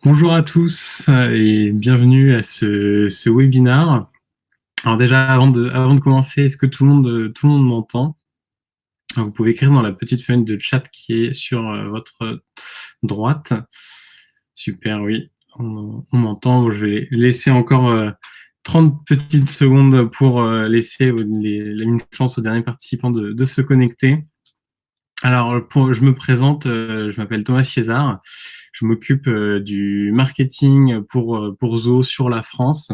Bonjour à tous et bienvenue à ce webinaire. Alors déjà, avant de commencer, est-ce que tout le monde m'entend? Vous pouvez écrire dans la petite fenêtre de chat qui est sur votre droite. Super, oui, on m'entend. Je vais laisser encore 30 petites secondes pour laisser une chance aux derniers participants de se connecter. Alors, je me présente, je m'appelle Thomas César. Je m'occupe du marketing pour Zoho sur la France.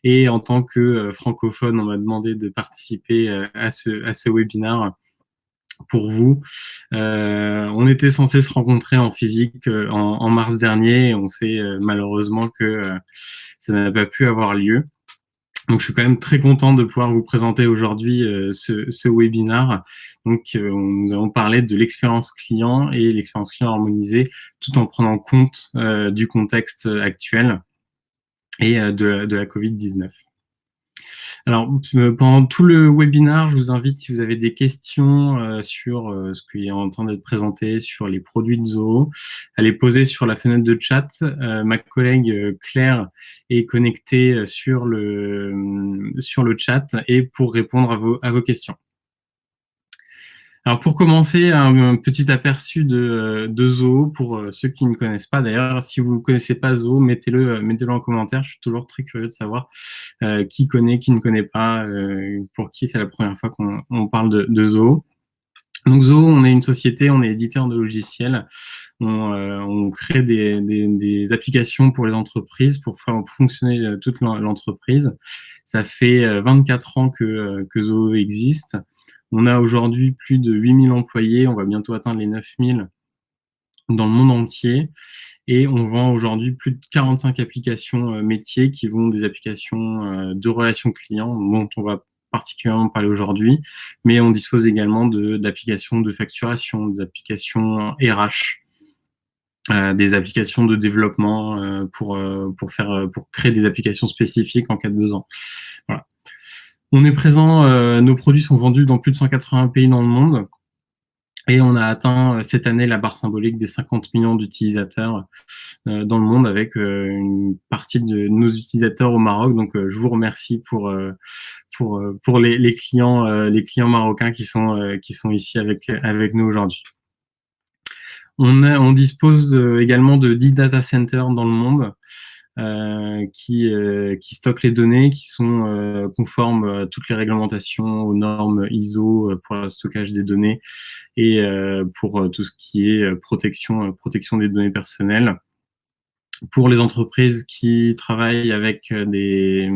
Et en tant que francophone, on m'a demandé de participer à ce webinaire pour vous. On était censé se rencontrer en physique en mars dernier. Et on sait malheureusement que ça n'a pas pu avoir lieu. Donc, je suis quand même très content de pouvoir vous présenter aujourd'hui ce webinaire. Donc, nous allons parler de l'expérience client et l'expérience client harmonisée, tout en prenant compte du contexte actuel et de la Covid-19. Alors, pendant tout le webinaire, je vous invite, si vous avez des questions sur ce qui est en train d'être présenté, sur les produits de Zoho, à les poser sur la fenêtre de chat. Ma collègue Claire est connectée sur le chat et pour répondre à vos questions. Alors pour commencer, un petit aperçu de Zoho pour ceux qui ne connaissent pas. D'ailleurs, si vous ne connaissez pas Zoho, mettez-le en commentaire. Je suis toujours très curieux de savoir qui connaît, qui ne connaît pas, pour qui c'est la première fois qu'on parle de Zoho. Donc Zoho, on est une société, on est éditeur de logiciels. On crée des applications pour les entreprises, pour faire fonctionner toute l'entreprise. Ça fait 24 ans que Zoho existe. On a aujourd'hui plus de 8000 employés, on va bientôt atteindre les 9000 dans le monde entier. Et on vend aujourd'hui plus de 45 applications métiers qui vont des applications de relations clients, dont on va particulièrement parler aujourd'hui, mais on dispose également d'applications de facturation, des applications RH, des applications de développement pour créer des applications spécifiques en cas de besoin. Voilà. On est présent, nos produits sont vendus dans plus de 180 pays dans le monde. Et on a atteint cette année la barre symbolique des 50 millions d'utilisateurs dans le monde, avec une partie de nos utilisateurs au Maroc. Donc, je vous remercie pour les clients marocains qui sont ici avec nous aujourd'hui. On dispose également de 10 data centers dans le monde qui stockent les données, qui sont conformes à toutes les réglementations, aux normes ISO pour le stockage des données et pour tout ce qui est protection des données personnelles. Pour les entreprises qui travaillent avec des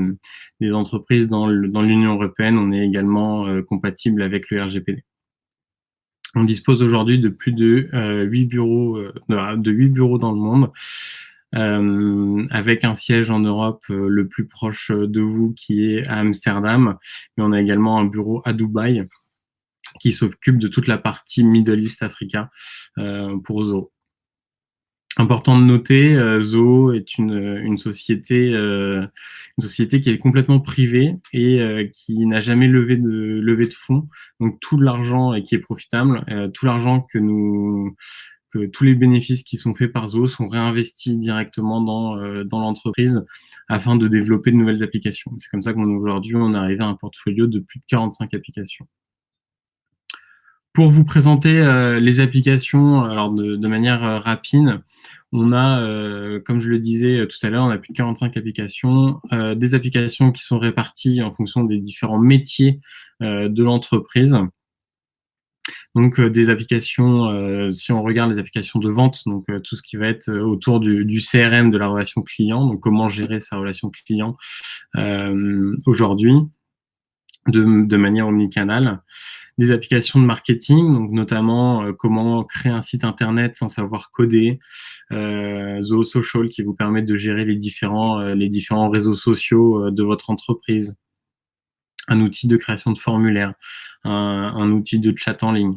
entreprises dans l'Union européenne, on est également compatible avec le RGPD. On dispose aujourd'hui de plus de 8 bureaux dans le monde, avec un siège en Europe le plus proche de vous qui est à Amsterdam, mais on a également un bureau à Dubaï qui s'occupe de toute la partie Middle East Africa pour Zoho. Important de noter, Zoho est une société qui est complètement privée et qui n'a jamais levé de fonds. Donc tout l'argent qui est profitable, tout l'argent que tous les bénéfices qui sont faits par Zoho sont réinvestis directement dans l'entreprise afin de développer de nouvelles applications. C'est comme ça qu'aujourd'hui, on est arrivé à un portfolio de plus de 45 applications. Pour vous présenter les applications, alors de manière rapide, on a, comme je le disais tout à l'heure, on a plus de 45 applications, des applications qui sont réparties en fonction des différents métiers de l'entreprise. Donc des applications, si on regarde les applications de vente, donc tout ce qui va être autour du CRM, de la relation client, donc comment gérer sa relation client aujourd'hui de manière omnicanale. Des applications de marketing, donc notamment comment créer un site internet sans savoir coder, Zoho Social qui vous permet de gérer les différents réseaux sociaux de votre entreprise, un outil de création de formulaire, un outil de chat en ligne.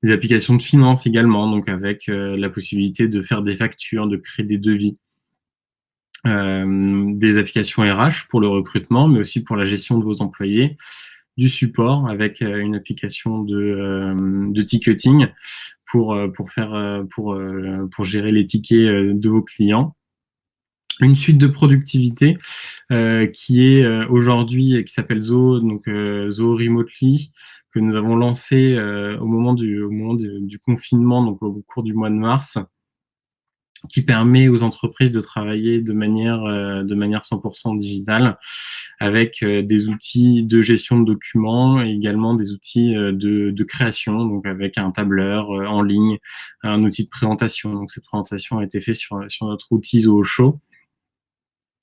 Des applications de finance également, donc avec la possibilité de faire des factures, de créer des devis. Des applications RH pour le recrutement, mais aussi pour la gestion de vos employés, du support avec une application de ticketing pour gérer les tickets de vos clients, une suite de productivité qui est aujourd'hui, qui s'appelle Zoho, donc Zoho Remotely, que nous avons lancé au moment du confinement, donc au cours du mois de mars, qui permet aux entreprises de travailler de manière 100% digitale, avec des outils de gestion de documents et également des outils de création, donc avec un tableur en ligne, un outil de présentation. Donc cette présentation a été faite sur notre outil Zoho Show,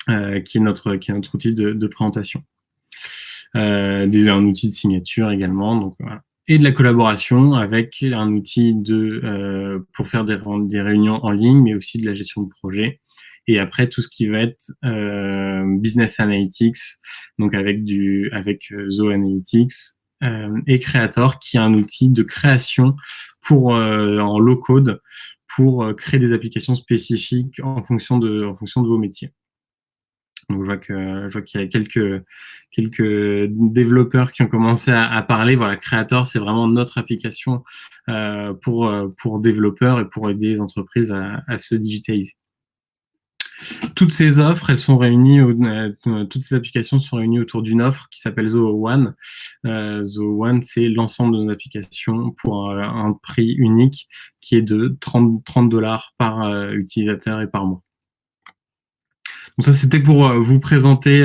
qui est notre outil de présentation. Un outil de signature également, donc voilà. Et de la collaboration avec un outil pour faire des réunions en ligne, mais aussi de la gestion de projet. Et après, tout ce qui va être business analytics, donc avec Zoho Analytics, et Creator, qui est un outil de création en low code pour créer des applications spécifiques en fonction de vos métiers. Donc je vois qu'il y a quelques développeurs qui ont commencé à parler. Voilà, Creator, c'est vraiment notre application pour développeurs et pour aider les entreprises à se digitaliser. Toutes ces offres, elles sont réunies, toutes ces applications sont réunies autour d'une offre qui s'appelle Zoho One. Zoho One, c'est l'ensemble de nos applications pour un prix unique qui est de 30 $ par utilisateur et par mois. Donc ça, c'était pour vous présenter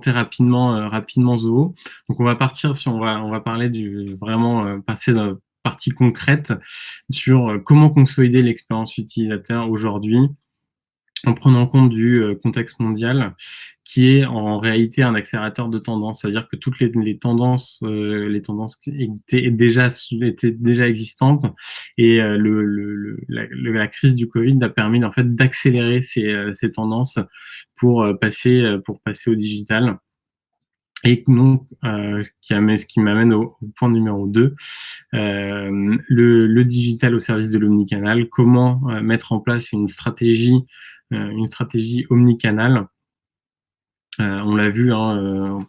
rapidement Zoho. Donc on va partir on va parler passer dans la partie concrète sur comment consolider l'expérience utilisateur aujourd'hui, en prenant en compte du contexte mondial, qui est en réalité un accélérateur de tendance, c'est-à-dire que toutes les tendances étaient déjà existantes, et la crise du Covid a permis en fait d'accélérer ces tendances pour passer au digital. Et donc, ce qui m'amène au point numéro 2, le digital au service de l'omnicanal. Comment mettre en place une stratégie omnicanal. On l'a vu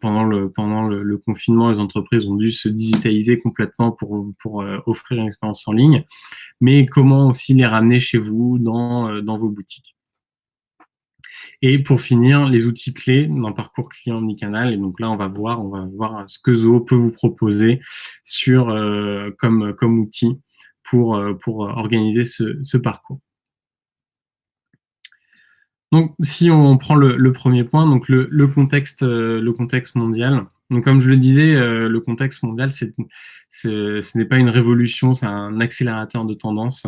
pendant le confinement, les entreprises ont dû se digitaliser complètement pour offrir une expérience en ligne, mais comment aussi les ramener chez vous dans vos boutiques. Et pour finir, les outils clés d'un parcours client omnicanal. Et donc là, on va voir ce que Zoho peut vous proposer comme outil pour organiser ce parcours. Donc, si on prend le premier point, donc le contexte mondial. Donc, comme je le disais, le contexte mondial, ce n'est pas une révolution, c'est un accélérateur de tendance.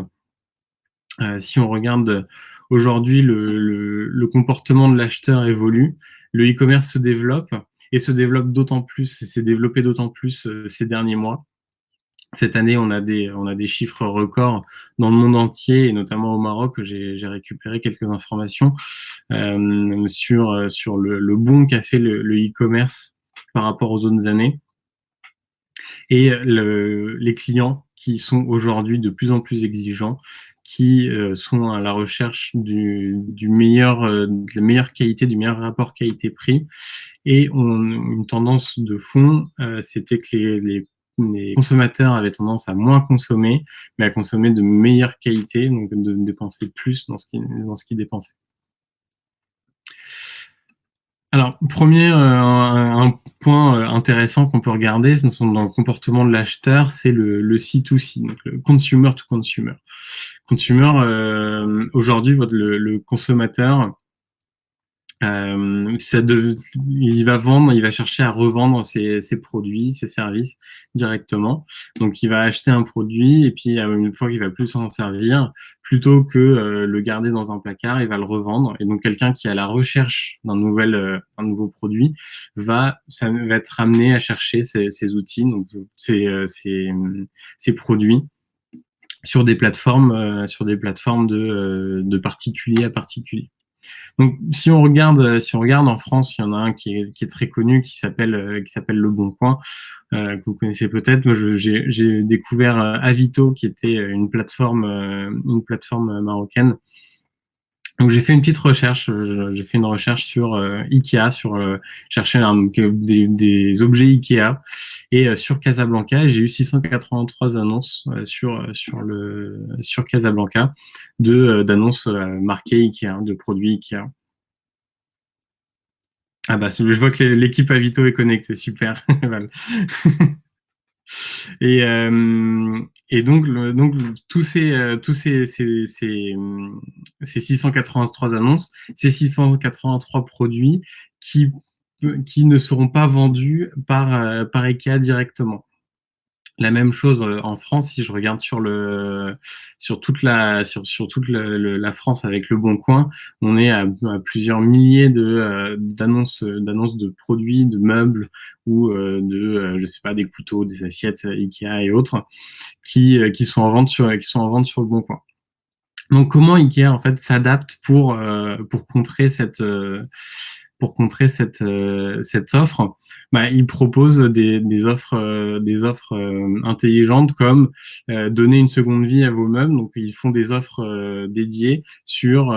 Si on regarde aujourd'hui, le comportement de l'acheteur évolue, le e-commerce se développe d'autant plus, et s'est développé d'autant plus ces derniers mois. Cette année, on a des chiffres records dans le monde entier, et notamment au Maroc. J'ai récupéré quelques informations sur le bond qu'a fait le e-commerce par rapport aux autres années. Et les clients qui sont aujourd'hui de plus en plus exigeants, qui sont à la recherche de la meilleure qualité, du meilleur rapport qualité-prix. Et une tendance de fond, c'était que les consommateurs avaient tendance à moins consommer, mais à consommer de meilleure qualité, donc de dépenser plus dans ce qu'ils dépensaient. Alors, un point intéressant qu'on peut regarder, ce sont dans le comportement de l'acheteur, c'est le C2C, donc le consumer to consumer. Aujourd'hui, le consommateur, il va chercher à revendre ses produits, ses services directement. Donc, il va acheter un produit, et puis une fois qu'il va plus s'en servir, plutôt que le garder dans un placard, il va le revendre. Et donc, quelqu'un qui est à la recherche d'un nouveau produit va être amené à chercher ces outils, donc ces produits sur des plateformes de particulier à particulier. Donc, si on regarde en France, il y en a un qui est très connu, qui s'appelle Le Bon Coin, que vous connaissez peut-être. Moi, j'ai découvert Avito, qui était une plateforme marocaine. Donc, j'ai fait une petite recherche. J'ai fait une recherche sur Ikea, chercher des objets Ikea. Et sur Casablanca, j'ai eu 683 annonces sur Casablanca d'annonces marquées Ikea, de produits Ikea. Ah bah, je vois que l'équipe Avito est connectée, super. Voilà. Et, euh, et donc ces 683 annonces, ces 683 produits qui, qui ne seront pas vendus par Ikea directement. La même chose en France, si je regarde sur toute la France avec Le Bon Coin, on est à plusieurs milliers d'annonces de produits, de meubles ou je sais pas, des couteaux, des assiettes Ikea et autres qui sont en vente sur Le Bon Coin. Donc comment Ikea en fait s'adapte pour contrer cette offre? Bah, il propose des offres intelligentes comme donner une seconde vie à vos meubles. Donc ils font des offres dédiées sur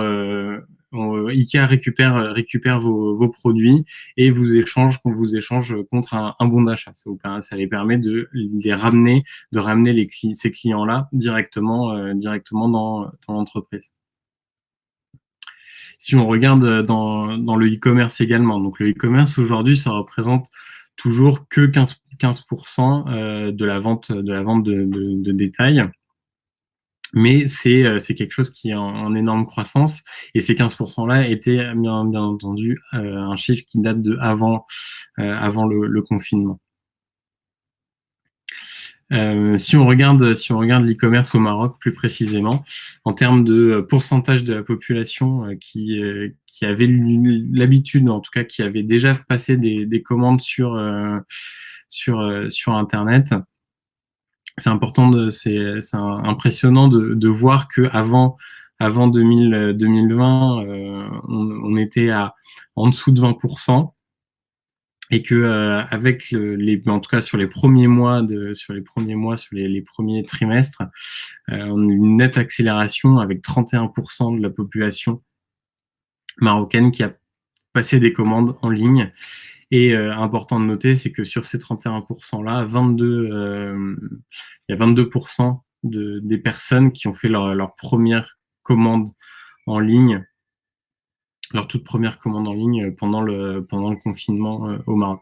Ikea récupère vos produits et vous échange contre un bon d'achat. Ça les permet de ramener ces clients-là directement dans l'entreprise. Si on regarde dans le e-commerce également, donc le e-commerce aujourd'hui, ça représente toujours que 15% de la vente de détail. Mais c'est quelque chose qui est en énorme croissance. Et ces 15%-là étaient bien entendu un chiffre qui date de avant le confinement. Si on regarde l'e-commerce au Maroc plus précisément, en termes de pourcentage de la population qui avait l'habitude, en tout cas qui avait déjà passé des commandes sur Internet, c'est impressionnant de voir que avant 2020, on était en dessous de 20%. Et que avec en tout cas sur les premiers trimestres, on a eu une nette accélération avec 31% de la population marocaine qui a passé des commandes en ligne. Et important de noter, c'est que sur ces 31%-là, il y a 22% des personnes qui ont fait leur première commande en ligne, leur toute première commande en ligne pendant le confinement au Maroc.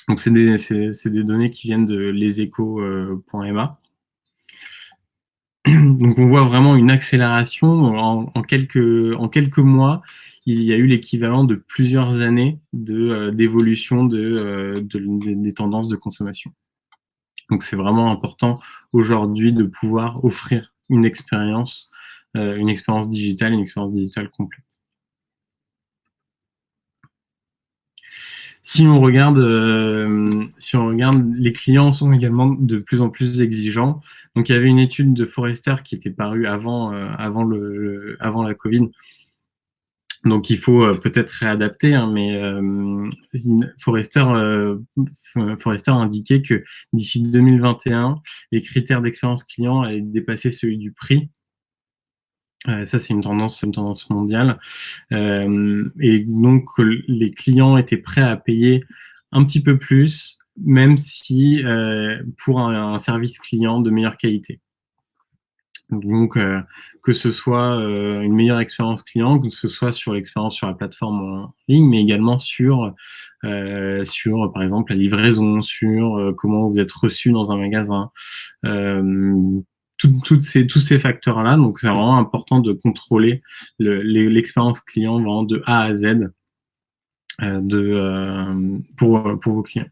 Donc, c'est des données qui viennent de leséchos.ma. Donc, on voit vraiment une accélération. En quelques mois, il y a eu l'équivalent de plusieurs années d'évolution des tendances de consommation. Donc, c'est vraiment important aujourd'hui de pouvoir offrir une expérience digitale complète. Si on regarde, les clients sont également de plus en plus exigeants. Donc, il y avait une étude de Forrester qui était parue avant la Covid. Donc, il faut peut-être réadapter, hein, mais Forrester indiquait que d'ici 2021, les critères d'expérience client allaient dépasser celui du prix. Ça, c'est une tendance mondiale. Et donc, les clients étaient prêts à payer un petit peu plus, même si pour un service client de meilleure qualité. Donc, que ce soit une meilleure expérience client, que ce soit sur l'expérience sur la plateforme en ligne, mais également sur par exemple, la livraison, sur comment vous êtes reçu dans un magasin, tous ces facteurs-là. Donc, c'est vraiment important de contrôler l'expérience client vraiment de A à Z pour vos clients.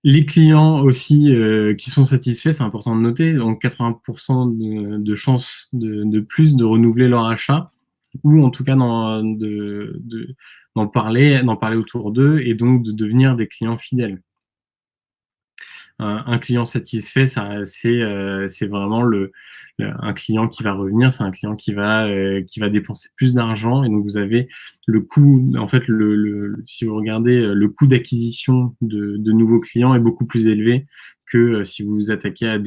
Les clients aussi qui sont satisfaits, c'est important de noter, donc 80% de chances de plus de renouveler leur achat, ou en tout cas d'en parler autour d'eux et donc de devenir des clients fidèles. Un client satisfait, c'est vraiment un client qui va revenir, c'est un client qui va dépenser plus d'argent, et donc vous avez le coût, en fait, si vous regardez, le coût d'acquisition de nouveaux clients est beaucoup plus élevé que si vous vous attaquez à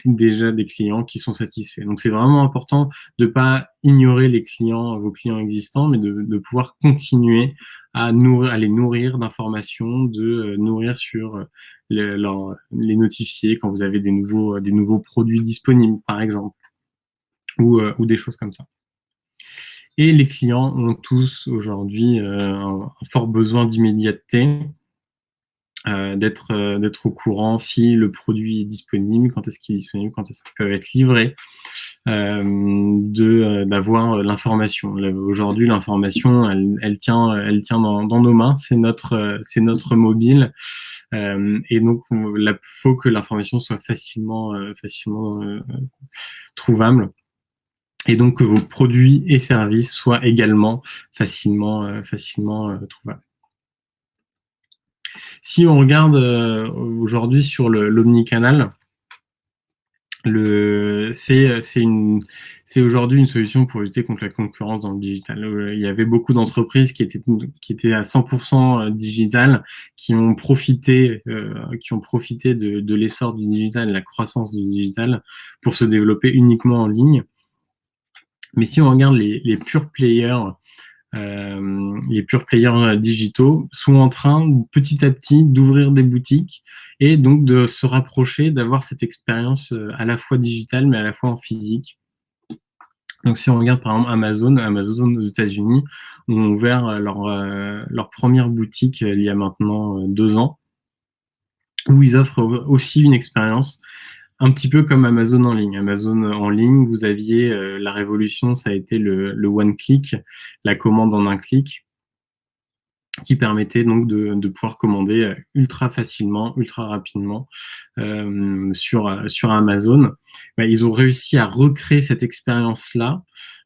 déjà des clients qui sont satisfaits. Donc c'est vraiment important de pas ignorer vos clients existants, mais de pouvoir continuer à les nourrir d'informations, de nourrir sur les notifier quand vous avez des nouveaux produits disponibles, par exemple, ou des choses comme ça. Et les clients ont tous aujourd'hui un fort besoin d'immédiateté, d'être au courant si le produit est disponible, quand est-ce qu'il est disponible, quand est-ce qu'il peut être livré, d'avoir l'information. Aujourd'hui, l'information, elle tient dans nos mains, c'est notre mobile, et donc il faut que l'information soit facilement trouvable, et donc que vos produits et services soient également facilement trouvables. Si on regarde aujourd'hui sur l'omnicanal, c'est aujourd'hui une solution pour lutter contre la concurrence dans le digital. Il y avait beaucoup d'entreprises qui étaient à 100% digitales, qui ont profité de l'essor du digital, de la croissance du digital, pour se développer uniquement en ligne. Mais si on regarde les pure players, digitaux sont en train petit à petit d'ouvrir des boutiques et donc de se rapprocher, d'avoir cette expérience à la fois digitale mais à la fois en physique. Donc si on regarde par exemple Amazon aux États-Unis ont ouvert leur première boutique il y a maintenant 2 ans, où ils offrent aussi une expérience un petit peu comme Amazon en ligne. Amazon en ligne, vous aviez la révolution, ça a été le one click, la commande en un clic, qui permettait donc de pouvoir commander ultra facilement, ultra rapidement sur Amazon. Ils ont réussi à recréer cette expérience-là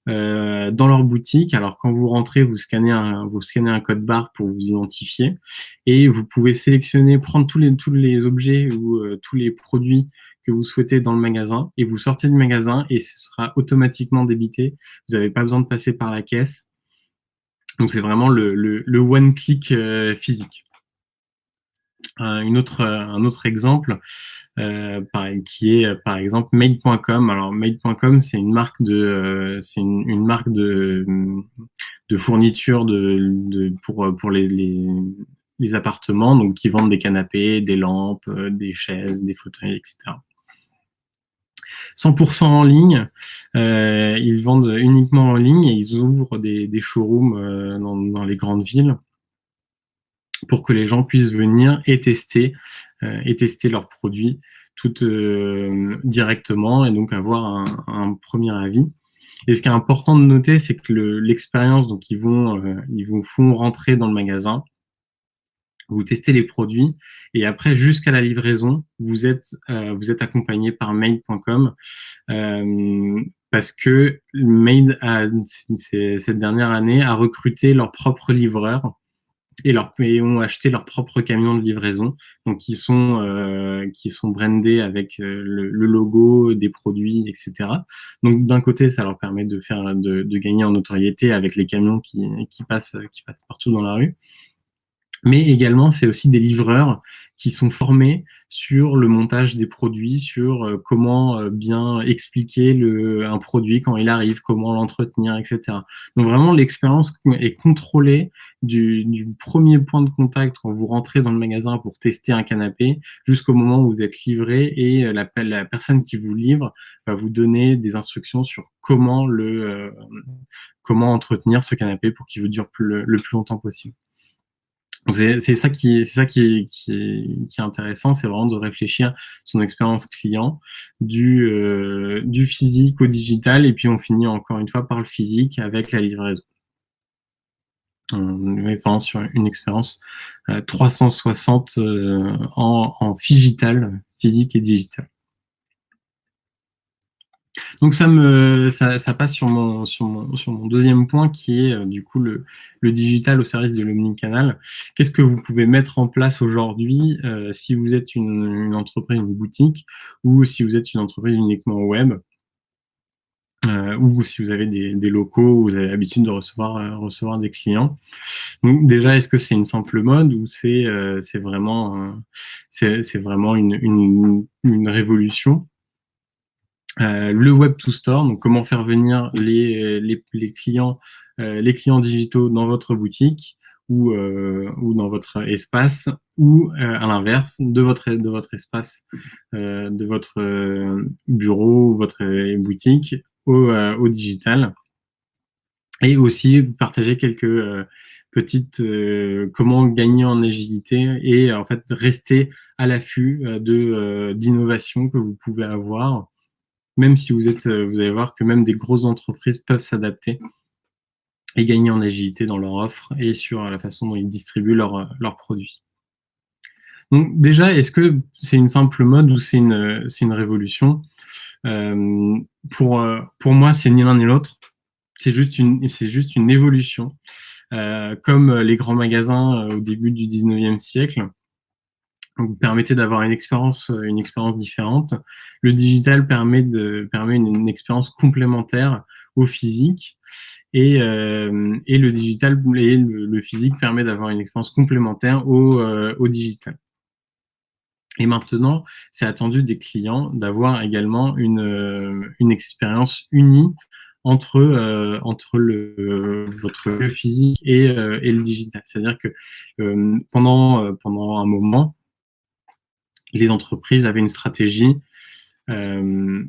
dans leur boutique. Alors quand vous rentrez, vous scannez un code barre pour vous identifier, et vous pouvez sélectionner, prendre tous les objets ou tous les produits que vous souhaitez dans le magasin, et vous sortez du magasin et ce sera automatiquement débité. Vous n'avez pas besoin de passer par la caisse. Donc c'est vraiment le one click physique. Un autre exemple qui est par exemple Made.com. Alors Made.com, c'est une marque de fourniture pour les appartements, donc qui vendent des canapés, des lampes, des chaises, des fauteuils, etc. 100% en ligne, ils vendent uniquement en ligne, et ils ouvrent des showrooms dans les grandes villes pour que les gens puissent venir et tester leurs produits tout directement, et donc avoir un premier avis. Et ce qui est important de noter, c'est que l'expérience, donc ils font rentrer dans le magasin, vous testez les produits, et après, jusqu'à la livraison, vous êtes accompagné par Made.com, parce que Made cette dernière année a recruté leurs propres livreurs et ont acheté leur propre camion de livraison, donc qui sont brandés avec le logo des produits, etc. Donc d'un côté, ça leur permet de gagner en notoriété avec les camions qui passent partout dans la rue. Mais également, c'est aussi des livreurs qui sont formés sur le montage des produits, sur comment bien expliquer un produit quand il arrive, comment l'entretenir, etc. Donc vraiment, l'expérience est contrôlée du premier point de contact quand vous rentrez dans le magasin pour tester un canapé, jusqu'au moment où vous êtes livré, et la personne qui vous livre va vous donner des instructions sur comment entretenir ce canapé pour qu'il vous dure le plus longtemps possible. C'est ça qui est intéressant, c'est vraiment de réfléchir son expérience client du physique au digital, et puis on finit encore une fois par le physique avec la livraison. On est vraiment sur une expérience 360 en digital, physique et digital. Donc ça passe sur mon deuxième point, qui est du coup le digital au service de l'omnicanal. Qu'est-ce que vous pouvez mettre en place aujourd'hui si vous êtes une entreprise, une boutique, ou si vous êtes une entreprise uniquement web? ou si vous avez des locaux où vous avez l'habitude de recevoir des clients. Donc déjà, est-ce que c'est une simple mode ou c'est vraiment, une révolution? Le Web to Store, donc comment faire venir les clients digitaux dans votre boutique ou dans votre espace, ou à l'inverse de votre espace, de votre bureau ou votre boutique au digital. Et aussi partager quelques petites comment gagner en agilité et en fait rester à l'affût d'innovations que vous pouvez avoir, même si vous allez voir que même des grosses entreprises peuvent s'adapter et gagner en agilité dans leur offre et sur la façon dont ils distribuent leurs produits. Donc déjà, est-ce que c'est une simple mode ou c'est une révolution? Pour moi, c'est ni l'un ni l'autre. C'est juste une évolution. Comme les grands magasins au début du 19e siècle, vous permettez d'avoir une expérience différente. Le digital permet une expérience complémentaire au physique, et le digital et le physique permet d'avoir une expérience complémentaire au digital. Et maintenant, c'est attendu des clients d'avoir également une expérience unie entre votre lieu physique et le digital. C'est-à-dire que pendant un moment, les entreprises avaient une stratégie. Les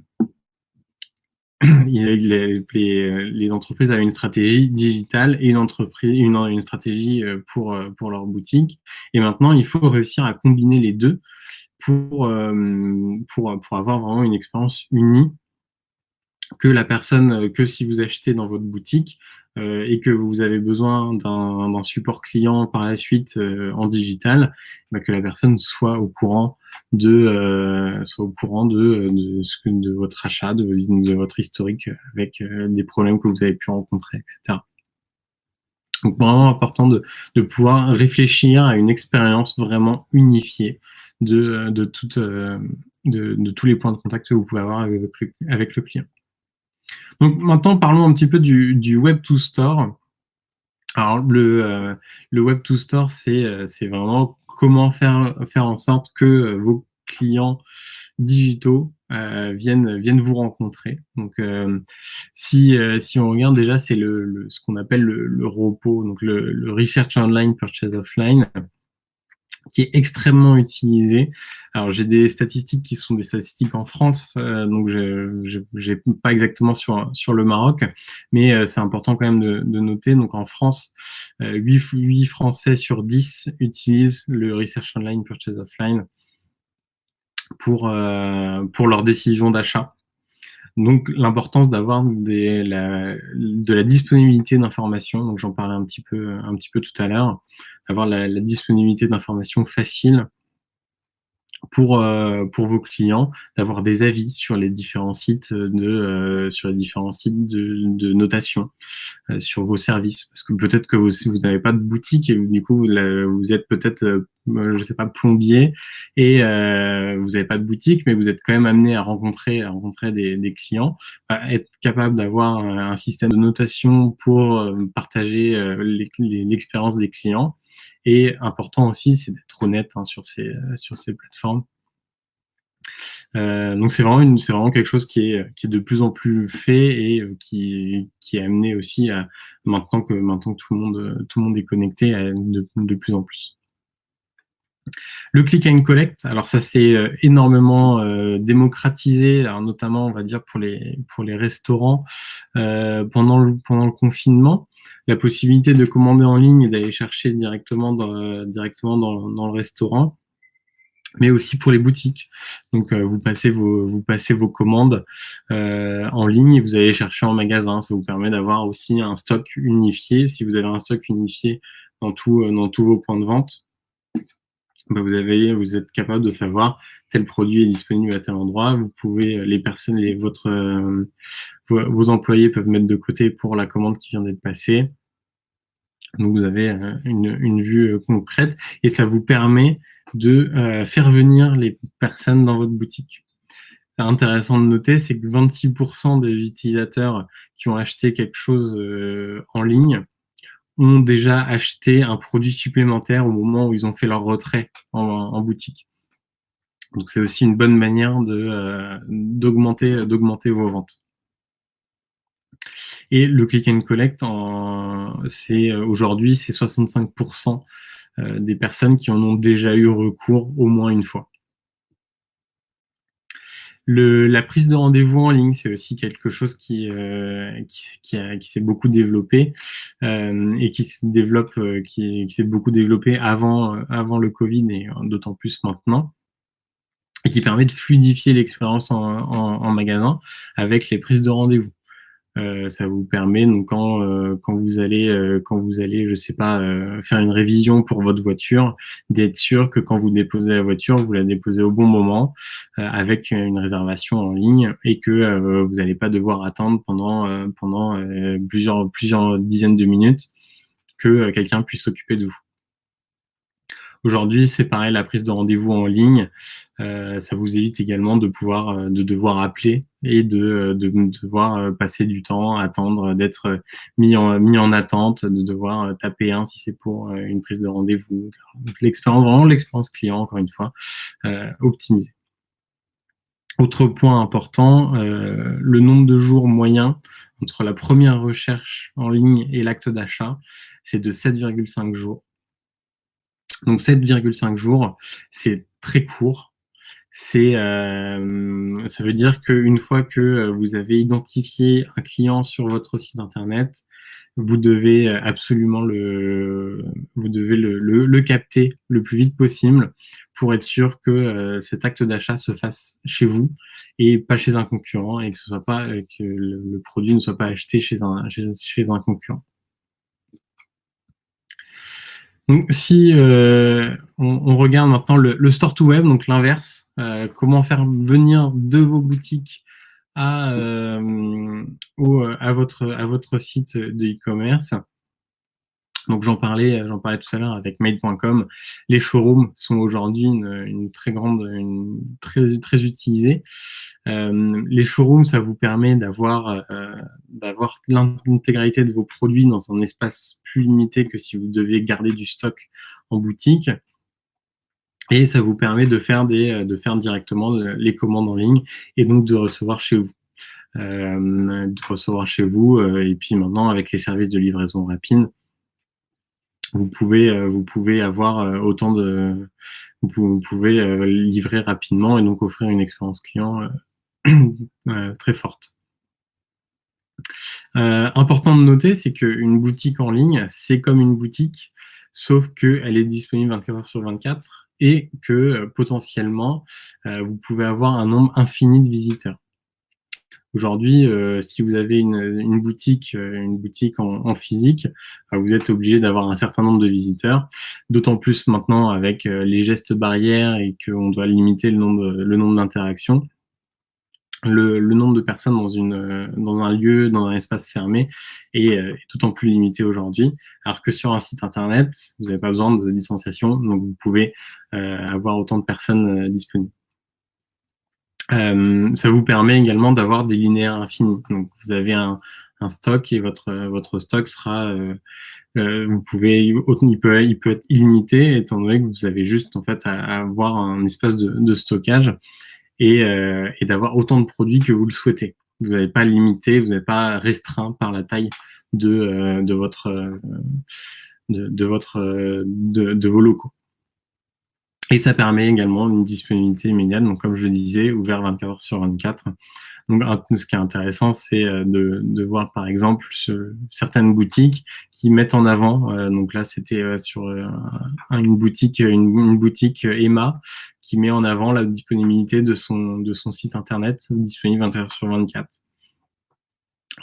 entreprises avaient une stratégie digitale et une stratégie pour leur boutique. Et maintenant, il faut réussir à combiner les deux pour avoir vraiment une expérience unie, que si vous achetez dans votre boutique et que vous avez besoin d'un support client par la suite en digital, que la personne soit au courant de votre achat, de votre historique avec des problèmes que vous avez pu rencontrer, etc. Donc vraiment important de pouvoir réfléchir à une expérience vraiment unifiée de tous les points de contact que vous pouvez avoir avec le client. Donc maintenant, parlons un petit peu du Web to Store. Alors le Web to Store, c'est vraiment comment faire en sorte que vos clients digitaux viennent vous rencontrer. Donc si on regarde déjà, c'est ce qu'on appelle le ROPO, donc le Research Online Purchase Offline, qui est extrêmement utilisé. Alors j'ai des statistiques qui sont des statistiques en France, donc j'ai pas exactement sur le Maroc, mais c'est important quand même de noter. Donc en France, 8 Français sur 10 utilisent le Research Online Purchase Offline pour leur décision d'achat. Donc l'importance d'avoir de la disponibilité d'informations, donc j'en parlais un petit peu tout à l'heure, avoir la disponibilité d'informations facile pour vos clients, d'avoir des avis sur les différents sites de notation sur vos services, parce que peut-être que vous n'avez pas de boutique et du coup vous êtes peut-être je sais pas, plombier, et vous n'avez pas de boutique, mais vous êtes quand même amené à rencontrer des clients, être capable d'avoir un système de notation pour partager l'expérience des clients. Et important aussi, c'est d'être honnête sur ces plateformes. Donc c'est vraiment quelque chose qui est de plus en plus fait et qui est amené aussi à maintenant que tout le monde est connecté, de plus en plus. Le click and collect, alors ça s'est énormément démocratisé, alors notamment on va dire pour les restaurants pendant le confinement. La possibilité de commander en ligne et d'aller chercher directement dans le restaurant, mais aussi pour les boutiques. Donc vous passez vos commandes en ligne et vous allez chercher en magasin. Ça vous permet d'avoir aussi un stock unifié. Si vous avez un stock unifié dans tous vos points de vente, vous êtes capable de savoir tel produit est disponible à tel endroit. Vous pouvez, vos employés peuvent mettre de côté pour la commande qui vient d'être passée. Donc vous avez une vue concrète et ça vous permet de faire venir les personnes dans votre boutique. intéressant de noter, c'est que 26% des utilisateurs qui ont acheté quelque chose en ligne ont déjà acheté un produit supplémentaire au moment où ils ont fait leur retrait en boutique. Donc c'est aussi une bonne manière d'augmenter vos ventes. Et le click and collect, aujourd'hui, c'est 65% des personnes qui en ont déjà eu recours au moins une fois. La prise de rendez-vous en ligne, c'est aussi quelque chose qui s'est beaucoup développé et qui se développe, qui s'est beaucoup développé avant le Covid et d'autant plus maintenant, et qui permet de fluidifier l'expérience en magasin avec les prises de rendez-vous. Ça vous permet donc quand vous allez je sais pas faire une révision pour votre voiture, d'être sûr que quand vous déposez la voiture, vous la déposez au bon moment avec une réservation en ligne et que vous n'allez pas devoir attendre pendant plusieurs dizaines de minutes que quelqu'un puisse s'occuper de vous. Aujourd'hui, c'est pareil, la prise de rendez-vous en ligne, ça vous évite également de devoir appeler et de devoir passer du temps, attendre, d'être mis en attente, de devoir taper un si c'est pour une prise de rendez-vous. L'expérience client, encore une fois, optimisée. Autre point important, le nombre de jours moyen entre la première recherche en ligne et l'acte d'achat, c'est de 7,5 jours. Donc 7,5 jours, c'est très court. Ça veut dire qu'une fois que vous avez identifié un client sur votre site internet, vous devez absolument le capter le plus vite possible pour être sûr que cet acte d'achat se fasse chez vous et pas chez un concurrent, et que le produit ne soit pas acheté chez un concurrent. Donc, si on regarde maintenant le store to web, donc l'inverse, comment faire venir de vos boutiques à votre site de e-commerce. Donc j'en parlais tout à l'heure avec Made.com. Les showrooms sont aujourd'hui très utilisés. Les showrooms, ça vous permet d'avoir l'intégralité de vos produits dans un espace plus limité que si vous deviez garder du stock en boutique. Et ça vous permet de faire directement les commandes en ligne et donc de recevoir chez vous. Et puis maintenant, avec les services de livraison rapide, vous pouvez avoir vous pouvez livrer rapidement et donc offrir une expérience client très forte. Important de noter, c'est qu'une boutique en ligne, c'est comme une boutique, sauf qu'elle est disponible 24 heures sur 24 et que potentiellement, vous pouvez avoir un nombre infini de visiteurs. Aujourd'hui, si vous avez une boutique en physique, vous êtes obligé d'avoir un certain nombre de visiteurs, d'autant plus maintenant avec les gestes barrières et qu'on doit limiter le nombre d'interactions. Le nombre de personnes dans un lieu, dans un espace fermé est d'autant plus limité aujourd'hui, alors que sur un site internet, vous n'avez pas besoin de distanciation, donc vous pouvez avoir autant de personnes disponibles. Ça vous permet également d'avoir des linéaires infinis. Donc vous avez un stock et votre stock sera, il peut être illimité, étant donné que vous avez juste en fait à avoir un espace de stockage et d'avoir autant de produits que vous le souhaitez. Vous n'avez pas limité, vous n'êtes pas restreint par la taille de vos locaux. Et ça permet également une disponibilité immédiate, donc comme je le disais, ouvert 24 heures sur 24. Donc ce qui est intéressant, c'est de voir par exemple certaines boutiques qui mettent en avant, donc là c'était sur une boutique Emma qui met en avant la disponibilité de son site internet disponible 24 heures sur 24.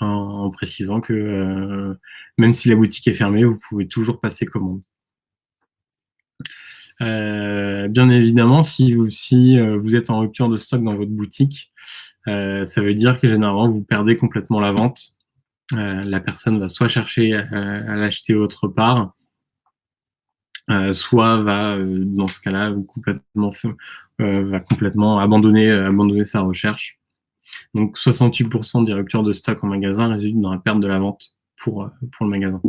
En précisant que même si la boutique est fermée, vous pouvez toujours passer commande. Bien évidemment, si vous êtes en rupture de stock dans votre boutique, ça veut dire que généralement vous perdez complètement la vente. La personne va soit chercher à l'acheter autre part, soit va, dans ce cas-là, va complètement abandonner sa recherche. Donc 68% des ruptures de stock en magasin résultent dans la perte de la vente pour le magasin.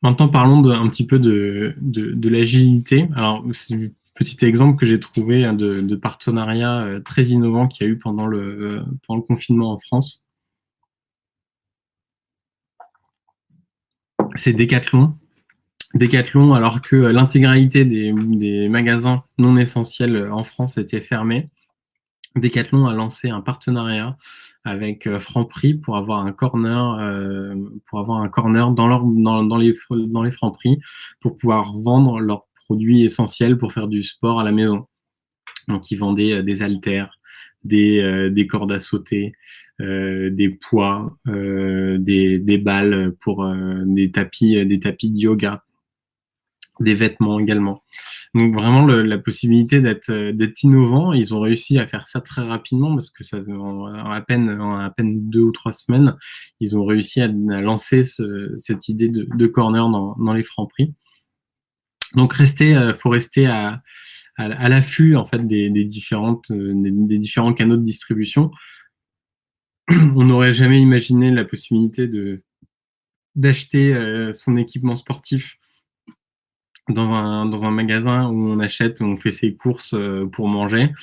Maintenant, parlons un petit peu de l'agilité. Alors, c'est un petit exemple que j'ai trouvé de partenariat très innovant qu'il y a eu pendant le confinement en France. C'est Decathlon. Decathlon, alors que l'intégralité des magasins non essentiels en France était fermée, Decathlon a lancé un partenariat avec Franprix pour avoir un corner, dans les Franprix pour pouvoir vendre leurs produits essentiels pour faire du sport à la maison. Donc, ils vendaient des haltères, des cordes à sauter, des poids, des balles pour des tapis de yoga, des vêtements également. Donc vraiment la possibilité d'être innovant. Ils ont réussi à faire ça très rapidement parce que ça en à peine 2 ou 3 semaines, ils ont réussi à lancer cette idée de corner dans les Franprix. Donc faut rester à l'affût en fait des différents canaux de distribution. On n'aurait jamais imaginé la possibilité d'acheter son équipement sportif dans un magasin où on achète, où on fait ses courses pour manger,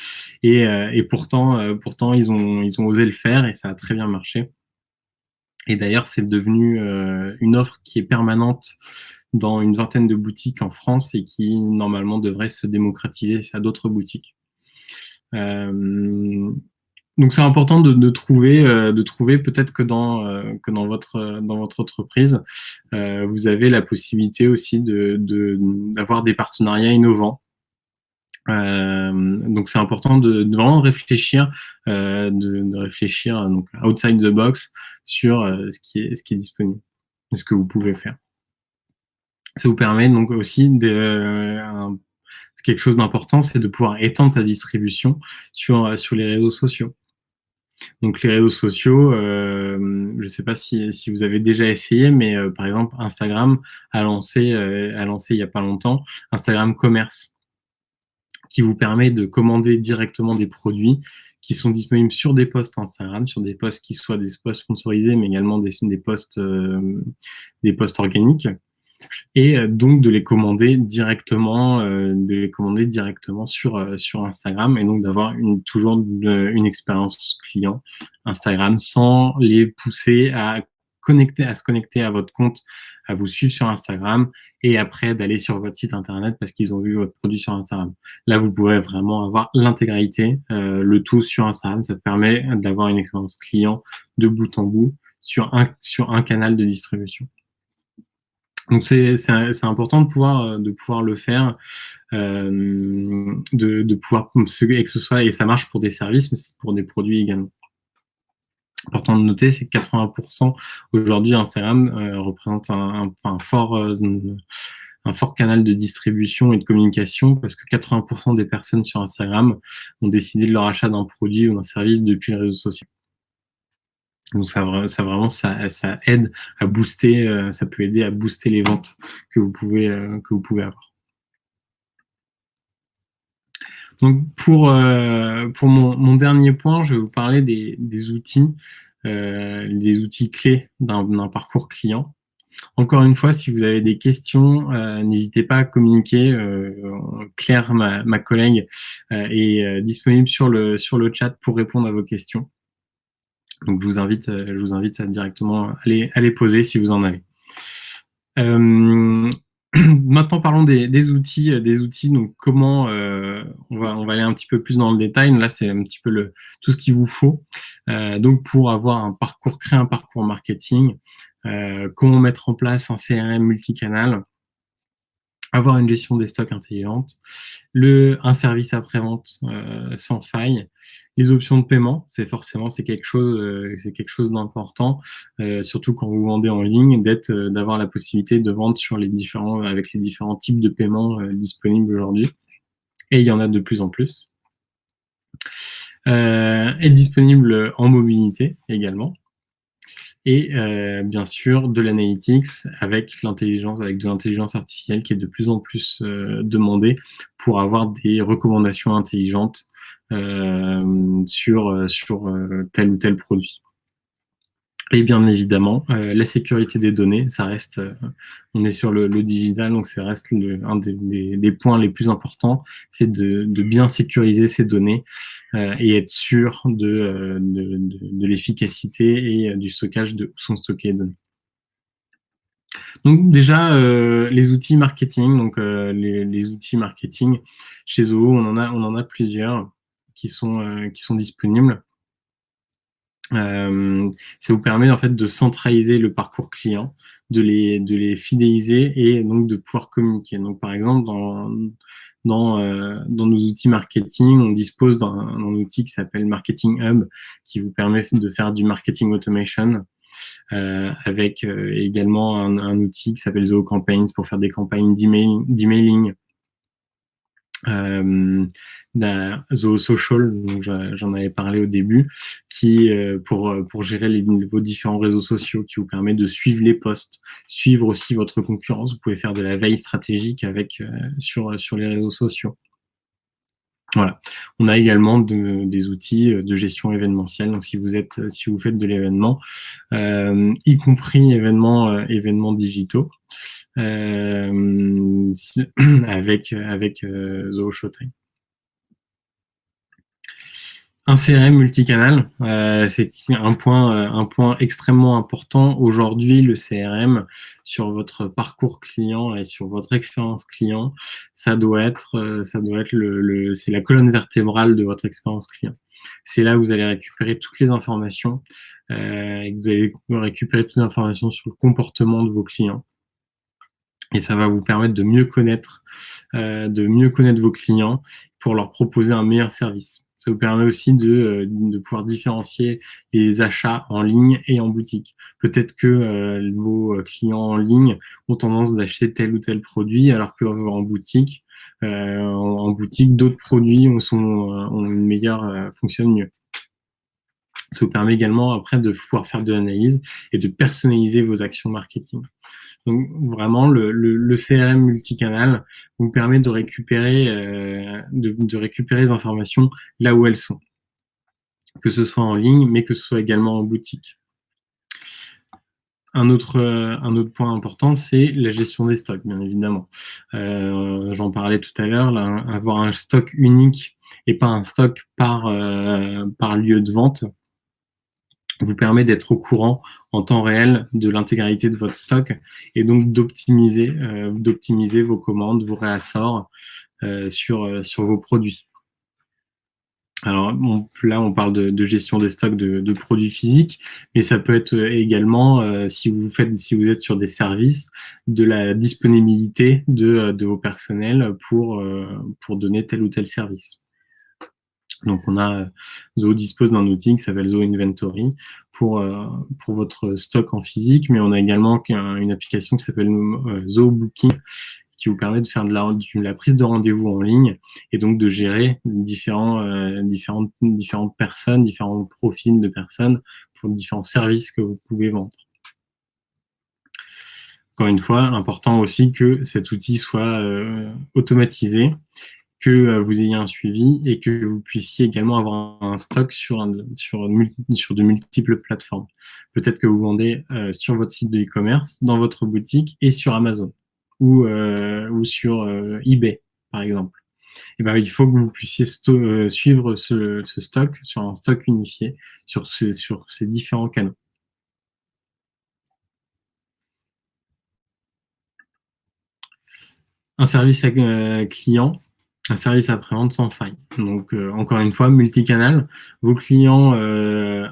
et pourtant ils ont osé le faire et ça a très bien marché. Et d'ailleurs, c'est devenu une offre qui est permanente dans une vingtaine de boutiques en France et qui normalement devrait se démocratiser à d'autres boutiques. Donc c'est important de trouver peut-être que dans votre entreprise, vous avez la possibilité aussi d'avoir des partenariats innovants. Donc c'est important de vraiment réfléchir, de réfléchir donc outside the box sur ce qui est disponible, ce que vous pouvez faire. Ça vous permet donc aussi quelque chose d'important, c'est de pouvoir étendre sa distribution sur les réseaux sociaux. Donc les réseaux sociaux, je ne sais pas si vous avez déjà essayé, mais par exemple Instagram a lancé il n'y a pas longtemps Instagram Commerce, qui vous permet de commander directement des produits qui sont disponibles sur des posts Instagram, sur des posts qui soient des posts sponsorisés, mais également des posts organiques, et donc de les commander directement sur Instagram, et donc d'avoir toujours une expérience client Instagram sans les pousser à se connecter à votre compte, à vous suivre sur Instagram et après d'aller sur votre site internet parce qu'ils ont vu votre produit sur Instagram. Là, vous pourrez vraiment avoir l'intégralité, le tout sur Instagram. Ça permet d'avoir une expérience client de bout en bout sur un canal de distribution. Donc c'est important de pouvoir le faire, de pouvoir, et que ce soit, et ça marche pour des services, mais c'est pour des produits également. Important de noter, c'est que 80% aujourd'hui Instagram représente un fort canal de distribution et de communication, parce que 80% des personnes sur Instagram ont décidé de leur achat d'un produit ou d'un service depuis les réseaux sociaux. Donc ça aide à booster, ça peut aider à booster les ventes que vous pouvez avoir. Donc pour mon dernier point, je vais vous parler des outils clés d'un parcours client. Encore une fois, si vous avez des questions, n'hésitez pas à communiquer. Claire, ma collègue, est disponible sur le chat pour répondre à vos questions. Donc je vous invite à directement les poser si vous en avez. Maintenant, parlons des outils. Donc, comment on va aller un petit peu plus dans le détail. Là, c'est un petit peu tout ce qu'il vous faut. Donc, pour créer un parcours marketing, comment mettre en place un CRM multicanal, avoir une gestion des stocks intelligente, un service après-vente sans faille, les options de paiement, c'est quelque chose d'important, surtout quand vous vendez en ligne, d'avoir la possibilité de vendre avec les différents types de paiements disponibles aujourd'hui, et il y en a de plus en plus. Être disponible en mobilité également. et bien sûr de l'analytics avec de l'intelligence artificielle qui est de plus en plus demandée pour avoir des recommandations intelligentes sur tel ou tel produit. Et bien évidemment, la sécurité des données, ça reste, on est sur le digital, donc ça reste un des points les plus importants, c'est de bien sécuriser ces données et être sûr de l'efficacité et du stockage de où sont stockées les données. Donc déjà, les outils marketing, donc les outils marketing chez Zoho, on en a plusieurs qui sont disponibles. Ça vous permet en fait de centraliser le parcours client, de les fidéliser et donc de pouvoir communiquer. Donc par exemple, dans nos outils marketing, on dispose d'un outil qui s'appelle Marketing Hub, qui vous permet de faire du marketing automation, avec également un outil qui s'appelle Zoho Campaigns pour faire des campagnes d'emailing. Zoho Social, donc j'en avais parlé au début, qui pour gérer vos différents réseaux sociaux, qui vous permet de suivre les posts, suivre aussi votre concurrence. Vous pouvez faire de la veille stratégique avec sur les réseaux sociaux. Voilà. On a également des outils de gestion événementielle. Donc si vous faites de l'événement, y compris événements digitaux, avec Zoho Showtime. Un CRM multicanal, c'est un point extrêmement important. Aujourd'hui, le CRM, sur votre parcours client et sur votre expérience client, ça doit être c'est la colonne vertébrale de votre expérience client. C'est là où vous allez récupérer toutes les informations, et vous allez récupérer toutes les informations sur le comportement de vos clients. Et ça va vous permettre de mieux connaître vos clients pour leur proposer un meilleur service. Ça vous permet aussi de pouvoir différencier les achats en ligne et en boutique. Peut-être que vos clients en ligne ont tendance d'acheter tel ou tel produit, alors qu'en boutique, d'autres produits fonctionnent mieux. Ça vous permet également après de pouvoir faire de l'analyse et de personnaliser vos actions marketing. Donc vraiment, le CRM multicanal vous permet de récupérer les informations là où elles sont, que ce soit en ligne, mais que ce soit également en boutique. Un autre point important, c'est la gestion des stocks, bien évidemment. J'en parlais tout à l'heure, avoir un stock unique et pas un stock par lieu de vente vous permet d'être au courant en temps réel de l'intégralité de votre stock et donc d'optimiser vos commandes, vos réassorts sur vos produits. Alors là, on parle de gestion des stocks de produits physiques, mais ça peut être également, si vous êtes sur des services, de la disponibilité de vos personnels pour donner tel ou tel service. Donc Zoho dispose d'un outil qui s'appelle Zoho Inventory pour votre stock en physique, mais on a également une application qui s'appelle Zoho Booking qui vous permet de faire de la prise de rendez-vous en ligne et donc de gérer différentes personnes, différents profils de personnes pour différents services que vous pouvez vendre. Encore une fois, important aussi que cet outil soit automatisé, que vous ayez un suivi et que vous puissiez également avoir un stock sur de multiples plateformes. Peut-être que vous vendez sur votre site de e-commerce, dans votre boutique et sur Amazon ou sur eBay, par exemple. Et ben, il faut que vous puissiez suivre ce stock sur un stock unifié sur ces différents canaux. Un service client, un service après-vente sans faille. Donc, encore une fois, multicanal. Vos clients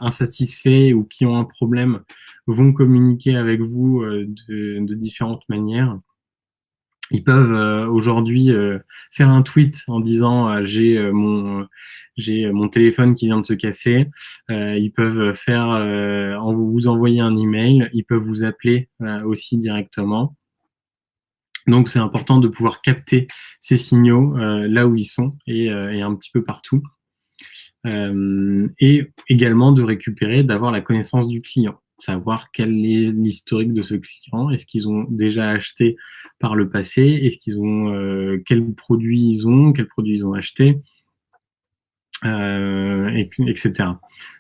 insatisfaits ou qui ont un problème vont communiquer avec vous de différentes manières. Ils peuvent aujourd'hui faire un tweet en disant j'ai mon téléphone qui vient de se casser. Ils peuvent vous envoyer un email. Ils peuvent vous appeler aussi directement. Donc, c'est important de pouvoir capter ces signaux là où ils sont et un petit peu partout. Et également d'avoir la connaissance du client. savoir quel est l'historique de ce client, est-ce qu'ils ont déjà acheté par le passé, est-ce qu'ils ont quels produits ils ont acheté, etc.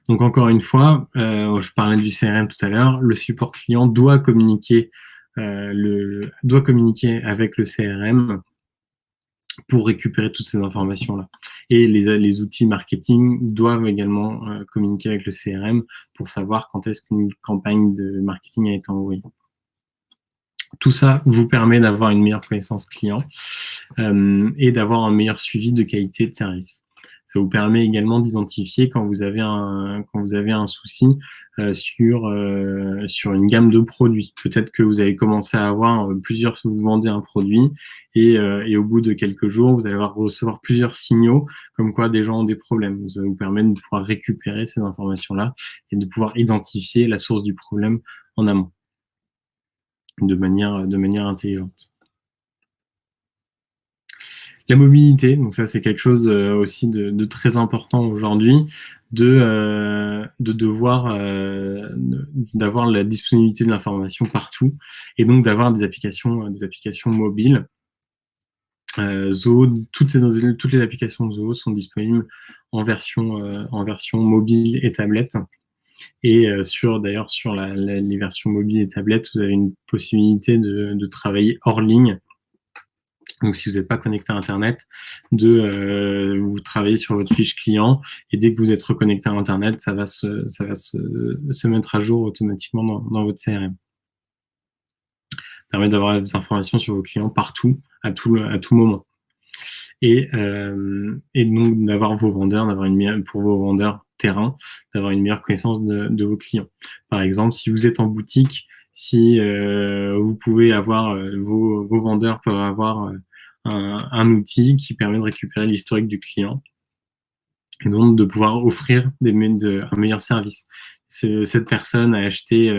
Donc encore une fois, je parlais du CRM tout à l'heure, le support client doit communiquer avec le CRM pour récupérer toutes ces informations-là. Et les outils marketing doivent également communiquer avec le CRM pour savoir quand est-ce qu'une campagne de marketing a été envoyée. Tout ça vous permet d'avoir une meilleure connaissance client et d'avoir un meilleur suivi de qualité de service. Ça vous permet également d'identifier quand vous avez un souci sur une gamme de produits. Peut-être que vous avez commencé à avoir vous vendez un produit et au bout de quelques jours, vous allez recevoir plusieurs signaux comme quoi des gens ont des problèmes. Ça vous permet de pouvoir récupérer ces informations-là et de pouvoir identifier la source du problème en amont de manière intelligente. La mobilité, donc ça c'est quelque chose aussi de très important aujourd'hui, d'avoir la disponibilité de l'information partout et donc d'avoir des applications mobiles. Zoho, toutes les applications de Zoho sont disponibles en version mobile et tablette. Et d'ailleurs sur les versions mobiles et tablettes, vous avez une possibilité de travailler hors ligne. Donc, si vous n'êtes pas connecté à Internet, vous travaillez sur votre fiche client et dès que vous êtes reconnecté à Internet, ça va se mettre à jour automatiquement dans votre CRM. Ça permet d'avoir des informations sur vos clients partout, à tout moment. Et donc d'avoir pour vos vendeurs terrain, d'avoir une meilleure connaissance de vos clients. Par exemple, si vous êtes en boutique, si vous pouvez avoir vos vendeurs peuvent avoir un outil qui permet de récupérer l'historique du client et donc de pouvoir offrir un meilleur service. Cette personne a acheté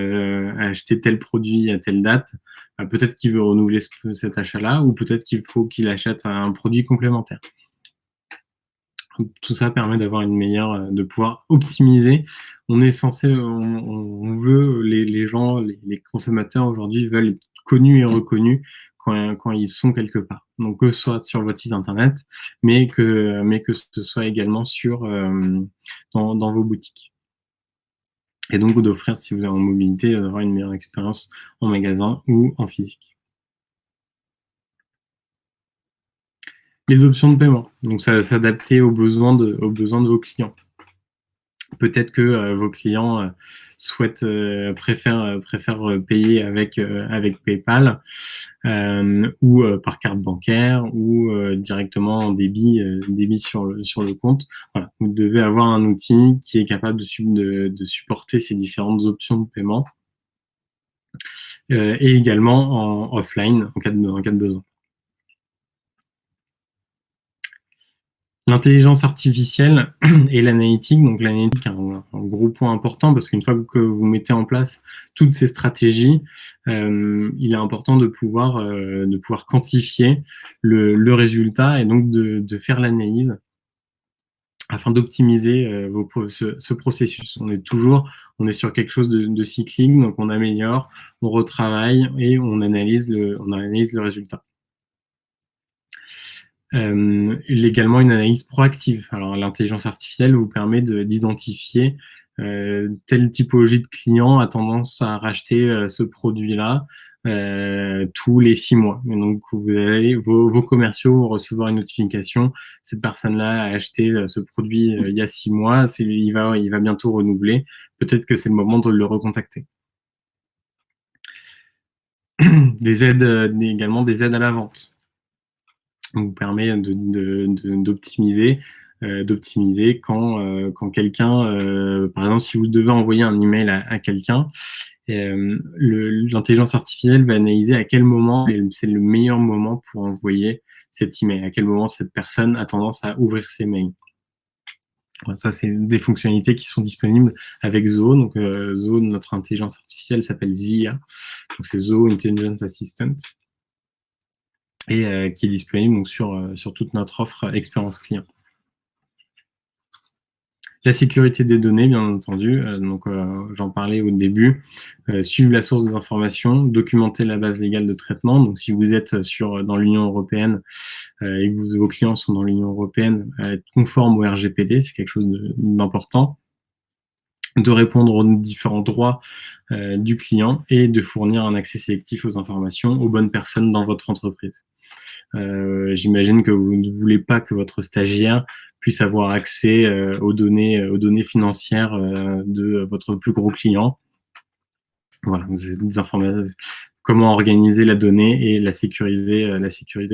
tel produit à telle date, peut-être qu'il veut renouveler cet achat-là ou peut-être qu'il faut qu'il achète un produit complémentaire. Tout ça permet d'avoir de pouvoir optimiser. On veut, les gens, les consommateurs aujourd'hui veulent être connus et reconnus quand ils sont quelque part. Donc que ce soit sur votre site internet, mais que ce soit également dans vos boutiques. Et donc d'offrir, si vous êtes en mobilité, d'avoir une meilleure expérience en magasin ou en physique. Les options de paiement, donc ça va s'adapter aux besoins de vos clients. Peut-être que vos clients préfèrent payer avec PayPal ou par carte bancaire ou directement en débit sur le compte. Voilà. Vous devez avoir un outil qui est capable de supporter ces différentes options de paiement et également en offline en cas de besoin. L'intelligence artificielle et l'analytique, donc l'analytique est un gros point important parce qu'une fois que vous mettez en place toutes ces stratégies, il est important de pouvoir quantifier le résultat et donc de faire l'analyse afin d'optimiser ce processus. On est sur quelque chose de cyclique, donc on améliore, on retravaille et on analyse le résultat. Également une analyse proactive. Alors l'intelligence artificielle vous permet d'identifier telle typologie de client a tendance à racheter ce produit-là tous les 6 mois. Et donc vos commerciaux vont recevoir une notification. Cette personne-là a acheté ce produit il y a 6 mois. Il va bientôt renouveler. Peut-être que c'est le moment de le recontacter. Également des aides à la vente. Vous permet d'optimiser quand quelqu'un, par exemple, si vous devez envoyer un email à quelqu'un, l'intelligence artificielle va analyser à quel moment c'est le meilleur moment pour envoyer cet email, à quel moment cette personne a tendance à ouvrir ses mails. Ça, c'est des fonctionnalités qui sont disponibles avec Zoho. Donc, Zoho, notre intelligence artificielle s'appelle ZIA. Donc, c'est Zoho Intelligence Assistant. Et qui est disponible donc, sur toute notre offre expérience client. La sécurité des données, bien entendu, donc j'en parlais au début, suivre la source des informations, documenter la base légale de traitement. Donc si vous êtes dans l'Union européenne et que vos clients sont dans l'Union européenne, être conforme au RGPD, c'est quelque chose d'important, de répondre aux différents droits du client et de fournir un accès sélectif aux informations aux bonnes personnes dans votre entreprise. J'imagine que vous ne voulez pas que votre stagiaire puisse avoir accès aux données financières de votre plus gros client. Voilà, vous avez des informations, comment organiser la donnée et la sécuriser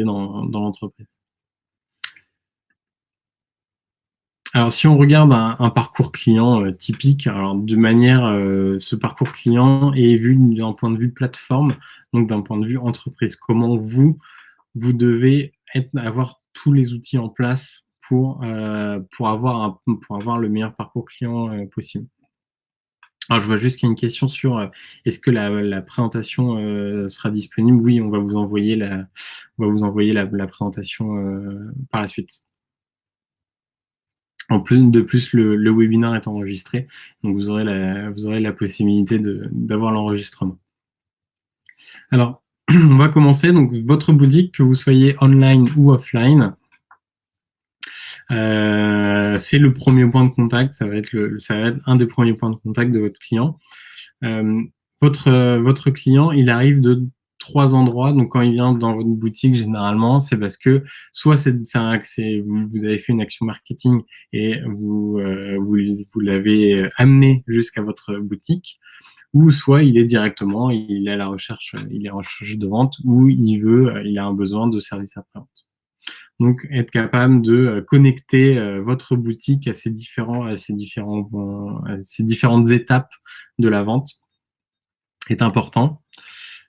dans l'entreprise. Alors, si on regarde un parcours client typique, alors de manière, ce parcours client est vu d'un point de vue plateforme, donc d'un point de vue entreprise. Comment vous devez avoir tous les outils en place pour avoir le meilleur parcours client possible. Alors, je vois juste qu'il y a une question sur est-ce que la présentation sera disponible. Oui, on va vous envoyer la présentation par la suite. De plus, le webinaire est enregistré, donc vous aurez la possibilité d'avoir l'enregistrement. Alors, on va commencer. Donc, votre boutique, que vous soyez online ou offline, c'est le premier point de contact. Ça va être un des premiers points de contact de votre client. Votre client, il arrive de 3 endroits. Donc, quand il vient dans votre boutique, généralement, c'est parce que soit vous avez fait une action marketing et vous l'avez amené jusqu'à votre boutique, ou soit il est à la recherche, de vente, ou il a un besoin de service après-vente. Donc, être capable de connecter votre boutique à ces différentes étapes de la vente est important.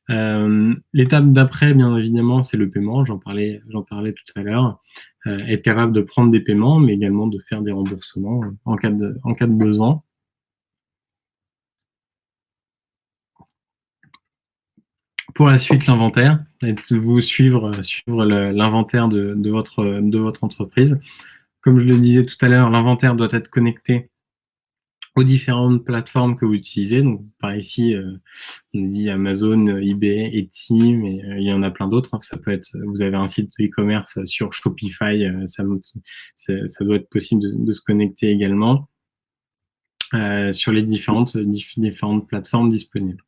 L'étape d'après, bien évidemment, c'est le paiement. J'en parlais tout à l'heure. Être capable de prendre des paiements, mais également de faire des remboursements en cas de besoin. Pour la suite, l'inventaire. Vous suivre l'inventaire de votre entreprise. Comme je le disais tout à l'heure, l'inventaire doit être connecté aux différentes plateformes que vous utilisez. Donc, par ici, on dit Amazon, eBay, Etsy, mais il y en a plein d'autres. Ça peut être, vous avez un site de e-commerce sur Shopify, ça doit être possible de se connecter également sur les différentes plateformes disponibles.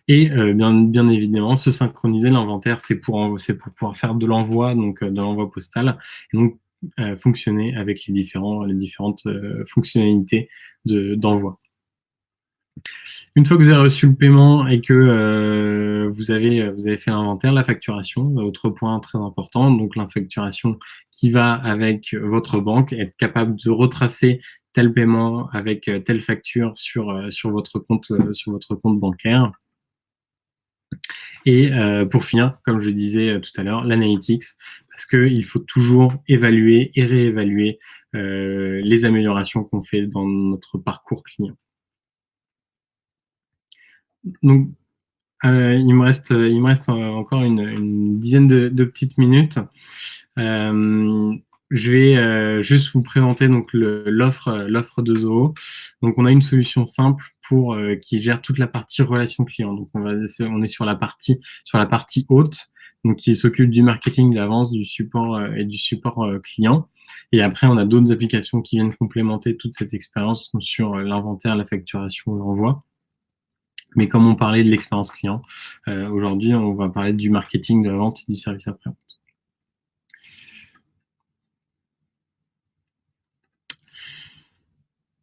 Et bien évidemment, se synchroniser l'inventaire, c'est pour pouvoir faire de l'envoi, donc de l'envoi postal, et donc fonctionner avec les différentes fonctionnalités d'envoi. Une fois que vous avez reçu le paiement et que vous avez fait l'inventaire, la facturation, autre point très important, donc la facturation qui va avec votre banque, être capable de retracer tel paiement avec telle facture sur votre compte bancaire. Et pour finir, comme je disais tout à l'heure, l'analytics, parce qu'il faut toujours évaluer et réévaluer les améliorations qu'on fait dans notre parcours client. Donc, il me reste encore une dizaine de petites minutes. Je vais juste vous présenter donc l'offre de Zoho. Donc, on a une solution simple qui gère toute la partie relation client. Donc, on est sur la partie haute, donc qui s'occupe du marketing, de l'avance, du support et du support client. Et après, on a d'autres applications qui viennent complémenter toute cette expérience sur l'inventaire, la facturation, l'envoi. Mais comme on parlait de l'expérience client, aujourd'hui, on va parler du marketing, de la vente et du service après-vente.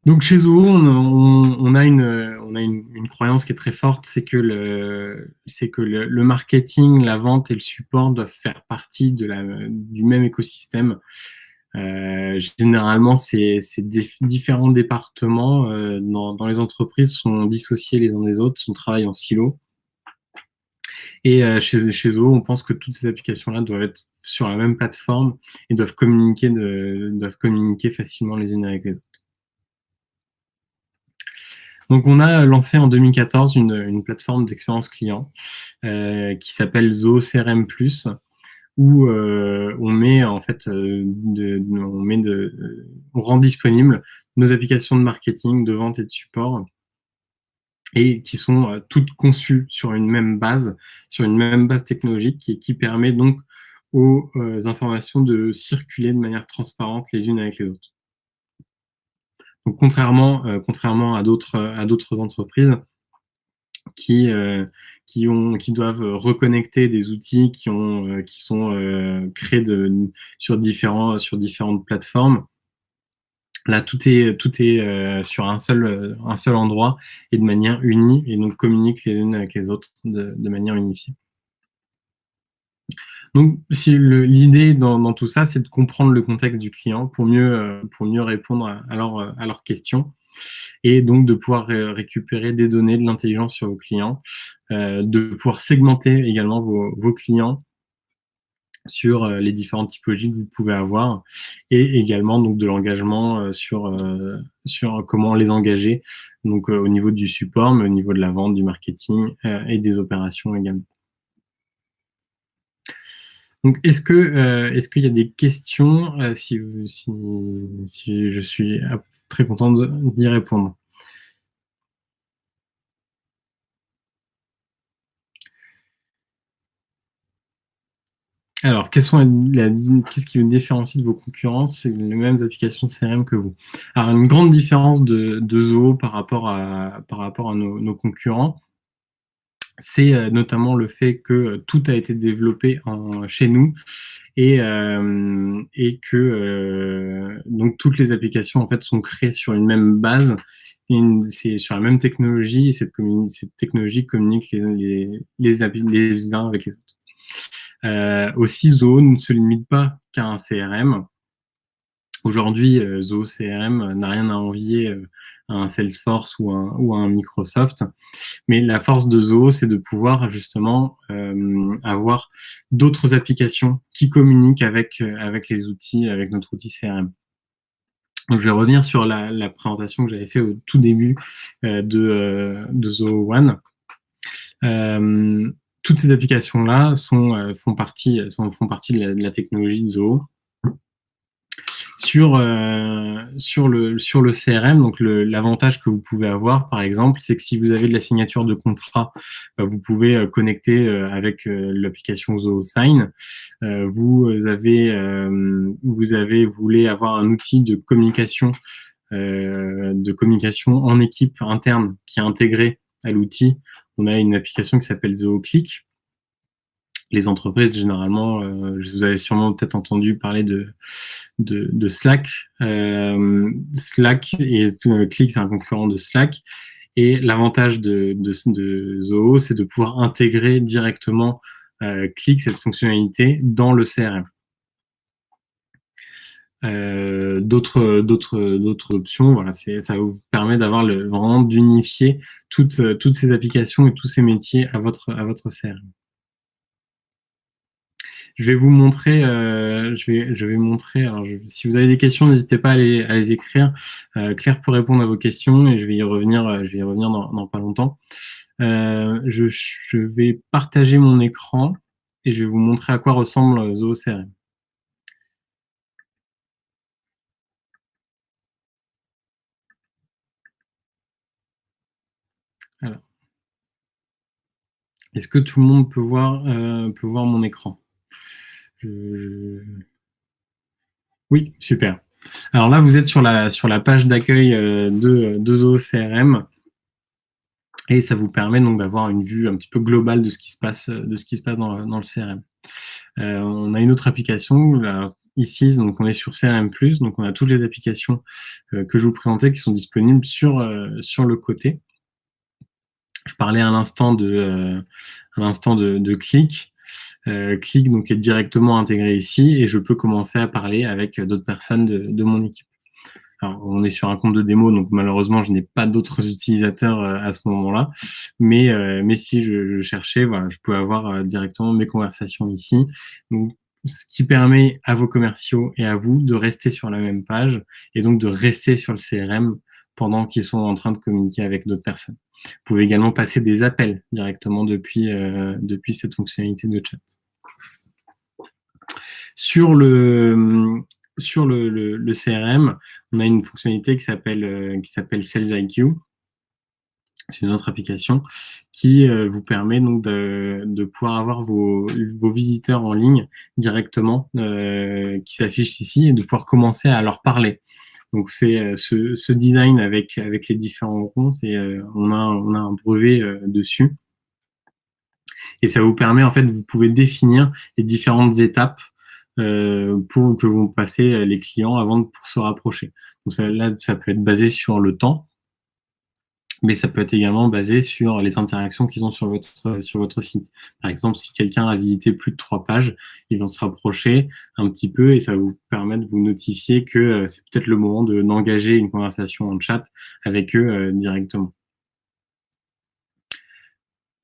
Donc chez Zoho, on a une croyance qui est très forte, c'est que le marketing, la vente et le support doivent faire partie du même écosystème. Généralement, ces différents départements dans les entreprises sont dissociés les uns des autres, travaillent en silo. Et chez Zoho, on pense que toutes ces applications-là doivent être sur la même plateforme et doivent communiquer facilement les unes avec les autres. Donc, on a lancé en 2014 une plateforme d'expérience client qui s'appelle Zoho CRM+, où on met on rend disponible nos applications de marketing, de vente et de support, et qui sont toutes conçues sur une même base technologique et qui permet donc aux informations de circuler de manière transparente les unes avec les autres. Donc contrairement à d'autres entreprises qui doivent reconnecter des outils qui sont créés sur différentes plateformes. Là, tout est sur un seul endroit et de manière unie, et donc communique les unes avec les autres de manière unifiée. Donc, l'idée dans tout ça, c'est de comprendre le contexte du client pour mieux répondre à leurs questions, et donc de pouvoir récupérer des données, de l'intelligence sur vos clients, de pouvoir segmenter également vos clients sur les différentes typologies que vous pouvez avoir, et également donc de l'engagement sur comment les engager, donc au niveau du support, mais au niveau de la vente, du marketing et des opérations également. Donc est-ce qu'il y a des questions, si je suis très content d'y répondre. Alors, qu'est-ce qui vous différencie de vos concurrents? C'est les mêmes applications CRM que vous. Alors, une grande différence de Zoho par rapport à nos concurrents, c'est notamment le fait que tout a été développé chez nous, et que donc toutes les applications en fait sont créées sur une même base, c'est sur la même technologie, et cette technologie communique les uns avec les autres. Aussi, Zoho ne se limite pas qu'à un CRM. Aujourd'hui, Zoho CRM n'a rien à envier à un Salesforce ou à un Microsoft. Mais la force de Zoho, c'est de pouvoir justement avoir d'autres applications qui communiquent avec les outils, avec notre outil CRM. Donc, je vais revenir sur la présentation que j'avais fait au tout début de Zoho One. Toutes ces applications-là font partie de la technologie de Zoho. Sur le CRM, donc l'avantage que vous pouvez avoir, par exemple, c'est que si vous avez de la signature de contrat, vous pouvez connecter avec l'application Zoho Sign. Vous voulez avoir un outil de communication en équipe interne qui est intégré à l'outil. On a une application qui s'appelle Zoho Click. Les entreprises, généralement, vous avez sûrement peut-être entendu parler de Slack. Slack et Click, c'est un concurrent de Slack. Et l'avantage de Zoho, c'est de pouvoir intégrer directement Click, cette fonctionnalité, dans le CRM. D'autres options, voilà, ça vous permet d'avoir vraiment d'unifier toutes ces applications et tous ces métiers à votre CRM. Je vais vous montrer, je vais montrer. Alors, si vous avez des questions, n'hésitez pas à les écrire. Claire peut répondre à vos questions, et je vais y revenir dans pas longtemps. Je vais partager mon écran et je vais vous montrer à quoi ressemble Zoho CRM. Alors, est-ce que tout le monde peut voir mon écran? Oui, super. Alors là, vous êtes sur la page d'accueil de Zoho CRM, et ça vous permet donc d'avoir une vue un petit peu globale de ce qui se passe dans le CRM. On a une autre application là, ici, donc on est sur CRM+, donc on a toutes les applications que je vous présentais qui sont disponibles sur le côté. Je parlais à l'instant de Click. Click donc est directement intégré ici, et je peux commencer à parler avec d'autres personnes de mon équipe. Alors, on est sur un compte de démo, donc malheureusement, je n'ai pas d'autres utilisateurs à ce moment-là. Mais si je cherchais, voilà, je peux avoir directement mes conversations ici. Donc, ce qui permet à vos commerciaux et à vous de rester sur la même page, et donc de rester sur le CRM pendant qu'ils sont en train de communiquer avec d'autres personnes. Vous pouvez également passer des appels directement depuis cette fonctionnalité de chat. Sur le sur le CRM, on a une fonctionnalité qui s'appelle Sales IQ. C'est une autre application qui vous permet donc de pouvoir avoir vos visiteurs en ligne directement qui s'affichent ici et de pouvoir commencer à leur parler. Donc c'est ce design avec les différents ronds, on a un brevet dessus et ça vous permet en fait, vous pouvez définir les différentes étapes pour que vont passer les clients pour se rapprocher. Donc ça peut être basé sur le temps, mais ça peut être également basé sur les interactions qu'ils ont sur votre site. Par exemple, si quelqu'un a visité plus de 3 pages, ils vont se rapprocher un petit peu et ça va vous permettre de vous notifier que c'est peut-être le moment d'engager une conversation en chat avec eux directement.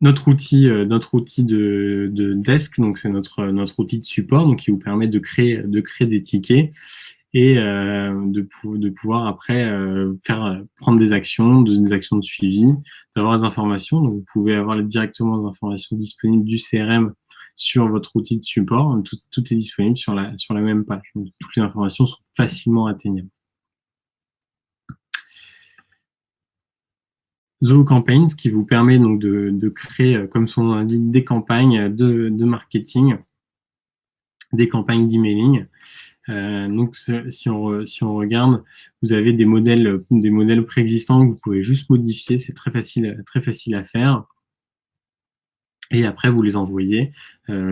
Notre outil de desk, donc c'est notre outil de support, donc qui vous permet de créer des tickets et de pouvoir après prendre des actions de suivi, d'avoir des informations. Donc vous pouvez avoir directement des informations disponibles du CRM sur votre outil de support. Tout est disponible sur la même page. Donc, toutes les informations sont facilement atteignables. Zoho Campaigns, qui vous permet donc de créer, comme son nom l'indique, des campagnes de marketing, des campagnes d'emailing. Donc, si on regarde, vous avez des modèles préexistants que vous pouvez juste modifier. C'est très facile à faire. Et après, vous les envoyez.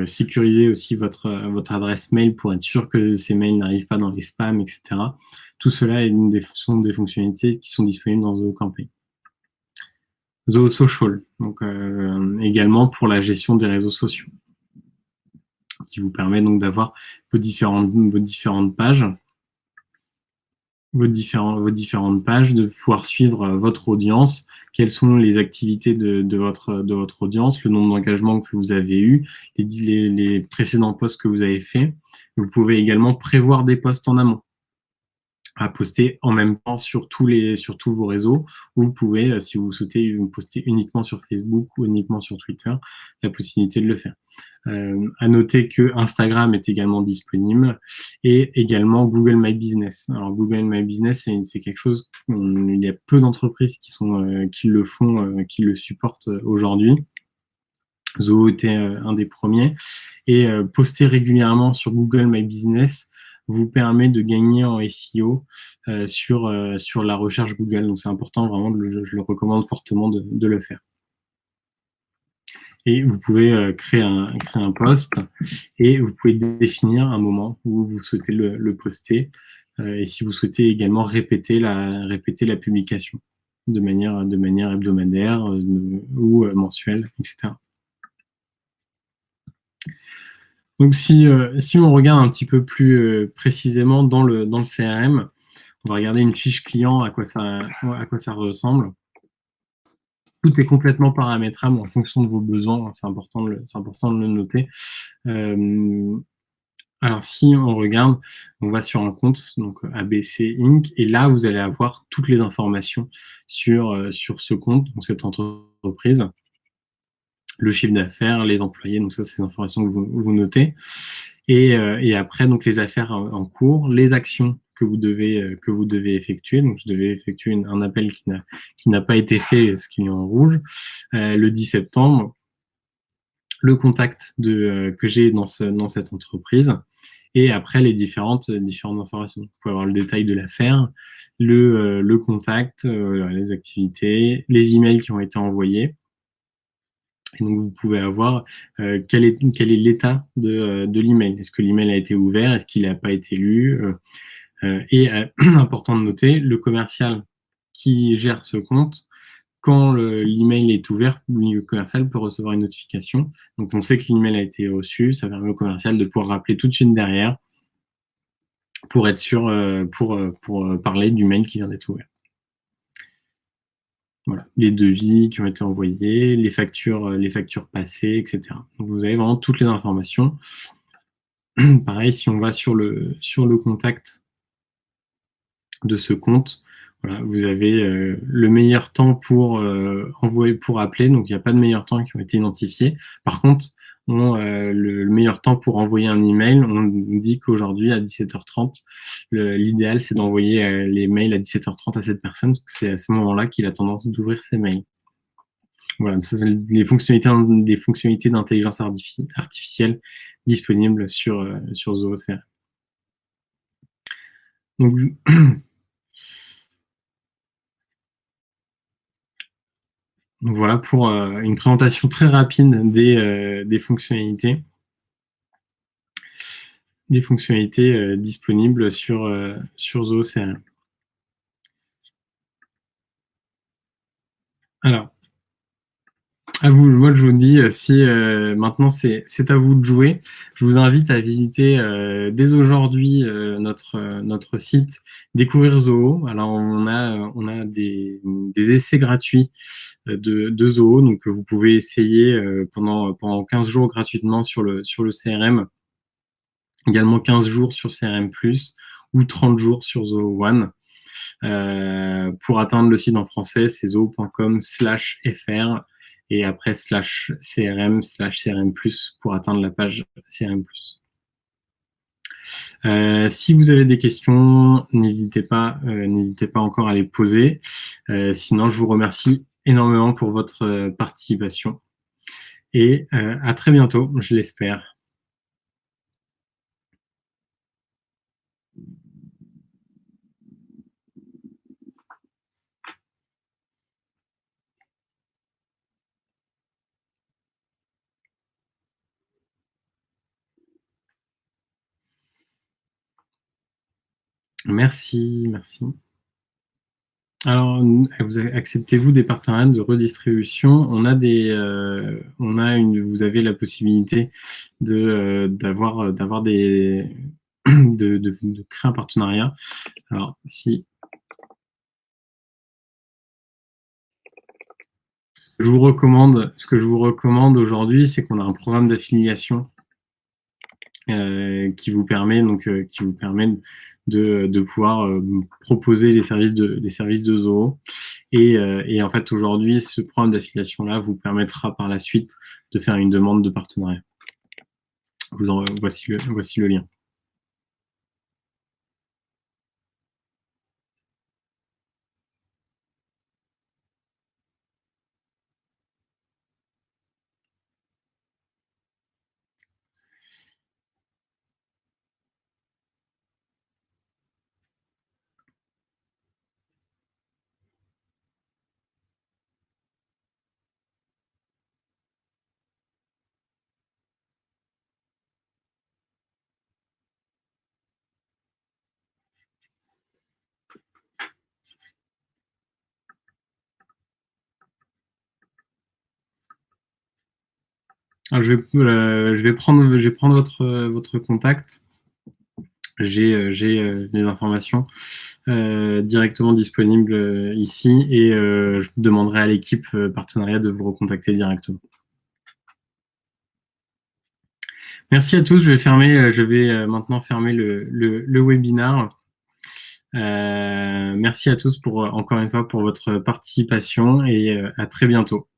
Sécurisez aussi votre adresse mail pour être sûr que ces mails n'arrivent pas dans les spams, etc. Tout cela sont des fonctionnalités qui sont disponibles dans Zoho Campaign. Zoho Social, donc également pour la gestion des réseaux sociaux, qui vous permet donc d'avoir vos différentes pages, de pouvoir suivre votre audience, quelles sont les activités de votre audience, le nombre d'engagements que vous avez eu, les précédents posts que vous avez faits. Vous pouvez également prévoir des posts en amont à poster en même temps sur tous vos réseaux, ou vous pouvez, si vous souhaitez poster uniquement sur Facebook ou uniquement sur Twitter, la possibilité de le faire. À noter que Instagram est également disponible et également Google My Business. Alors Google My Business, c'est quelque chose, il y a peu d'entreprises qui le font, qui le supportent aujourd'hui. Zoho était un des premiers. Et poster régulièrement sur Google My Business vous permet de gagner en SEO sur la recherche Google. Donc c'est important, vraiment, je le recommande fortement de le faire. Et vous pouvez créer un post et vous pouvez définir un moment où vous souhaitez le poster et si vous souhaitez également répéter la publication de manière hebdomadaire ou mensuelle, etc. Donc si on regarde un petit peu plus précisément dans le CRM, on va regarder une fiche client, à quoi ça ressemble. Tout est complètement paramétrable en fonction de vos besoins, c'est important de le noter. Alors si on regarde, on va sur un compte, donc ABC Inc. Et là, vous allez avoir toutes les informations sur ce compte, donc cette entreprise, le chiffre d'affaires, les employés, donc ça, c'est des informations que vous notez. Et après, donc les affaires en cours, les actions que vous devez effectuer. Donc, je devais effectuer un appel qui n'a pas été fait, ce qui est en rouge, le 10 septembre. Le contact que j'ai dans cette entreprise. Et après, les différentes informations. Vous pouvez avoir le détail de l'affaire, le contact, les activités, les emails qui ont été envoyés. Et donc, vous pouvez avoir quel est l'état de l'email. Est-ce que l'email a été ouvert? Est-ce qu'il n'a pas été lu? Et important de noter, le commercial qui gère ce compte, quand l'email est ouvert, le commercial peut recevoir une notification. Donc, on sait que l'email a été reçu. Ça permet au commercial de pouvoir rappeler tout de suite derrière pour être sûr, pour parler du mail qui vient d'être ouvert. Voilà, les devis qui ont été envoyés, les factures passées, etc. Donc, vous avez vraiment toutes les informations. Pareil, si on va sur le contact de ce compte, voilà, vous avez le meilleur temps pour appeler. Donc, il n'y a pas de meilleur temps qui ont été identifiés. Par contre, ont le meilleur temps pour envoyer un email. On dit qu'aujourd'hui, à 17h30, l'idéal, c'est d'envoyer les mails à 17h30 à cette personne, parce que c'est à ce moment-là qu'il a tendance d'ouvrir ses mails. Voilà, ça, c'est des fonctionnalités d'intelligence artificielle disponibles sur Zoho-CRM. Donc, donc voilà pour une présentation très rapide des fonctionnalités disponibles sur Zoho-CRM. Alors, à vous, moi je vous dis, si maintenant c'est à vous de jouer, je vous invite à visiter dès aujourd'hui notre site Découvrir Zoho. Alors on a des essais gratuits de Zoho, donc vous pouvez essayer pendant 15 jours gratuitement sur le CRM, également 15 jours sur CRM+, ou 30 jours sur Zoho One. Pour atteindre le site en français, c'est zoho.com/fr et après /CRM/CRM+, pour atteindre la page CRM+. Si vous avez des questions, n'hésitez pas encore à les poser. Sinon, je vous remercie énormément pour votre participation et à très bientôt, je l'espère. Merci. Alors, acceptez-vous des partenariats de redistribution? Vous avez la possibilité de créer un partenariat. Alors, ce que je vous recommande aujourd'hui, c'est qu'on a un programme d'affiliation qui vous permet de pouvoir proposer les services de Zoho. Et en fait, aujourd'hui, ce programme d'affiliation-là vous permettra par la suite de faire une demande de partenariat. Voici le lien. Alors, je vais prendre votre contact. J'ai les informations directement disponibles ici et je demanderai à l'équipe partenariat de vous recontacter directement. Merci à tous. Je vais maintenant fermer le webinaire. Merci à tous encore une fois pour votre participation et à très bientôt.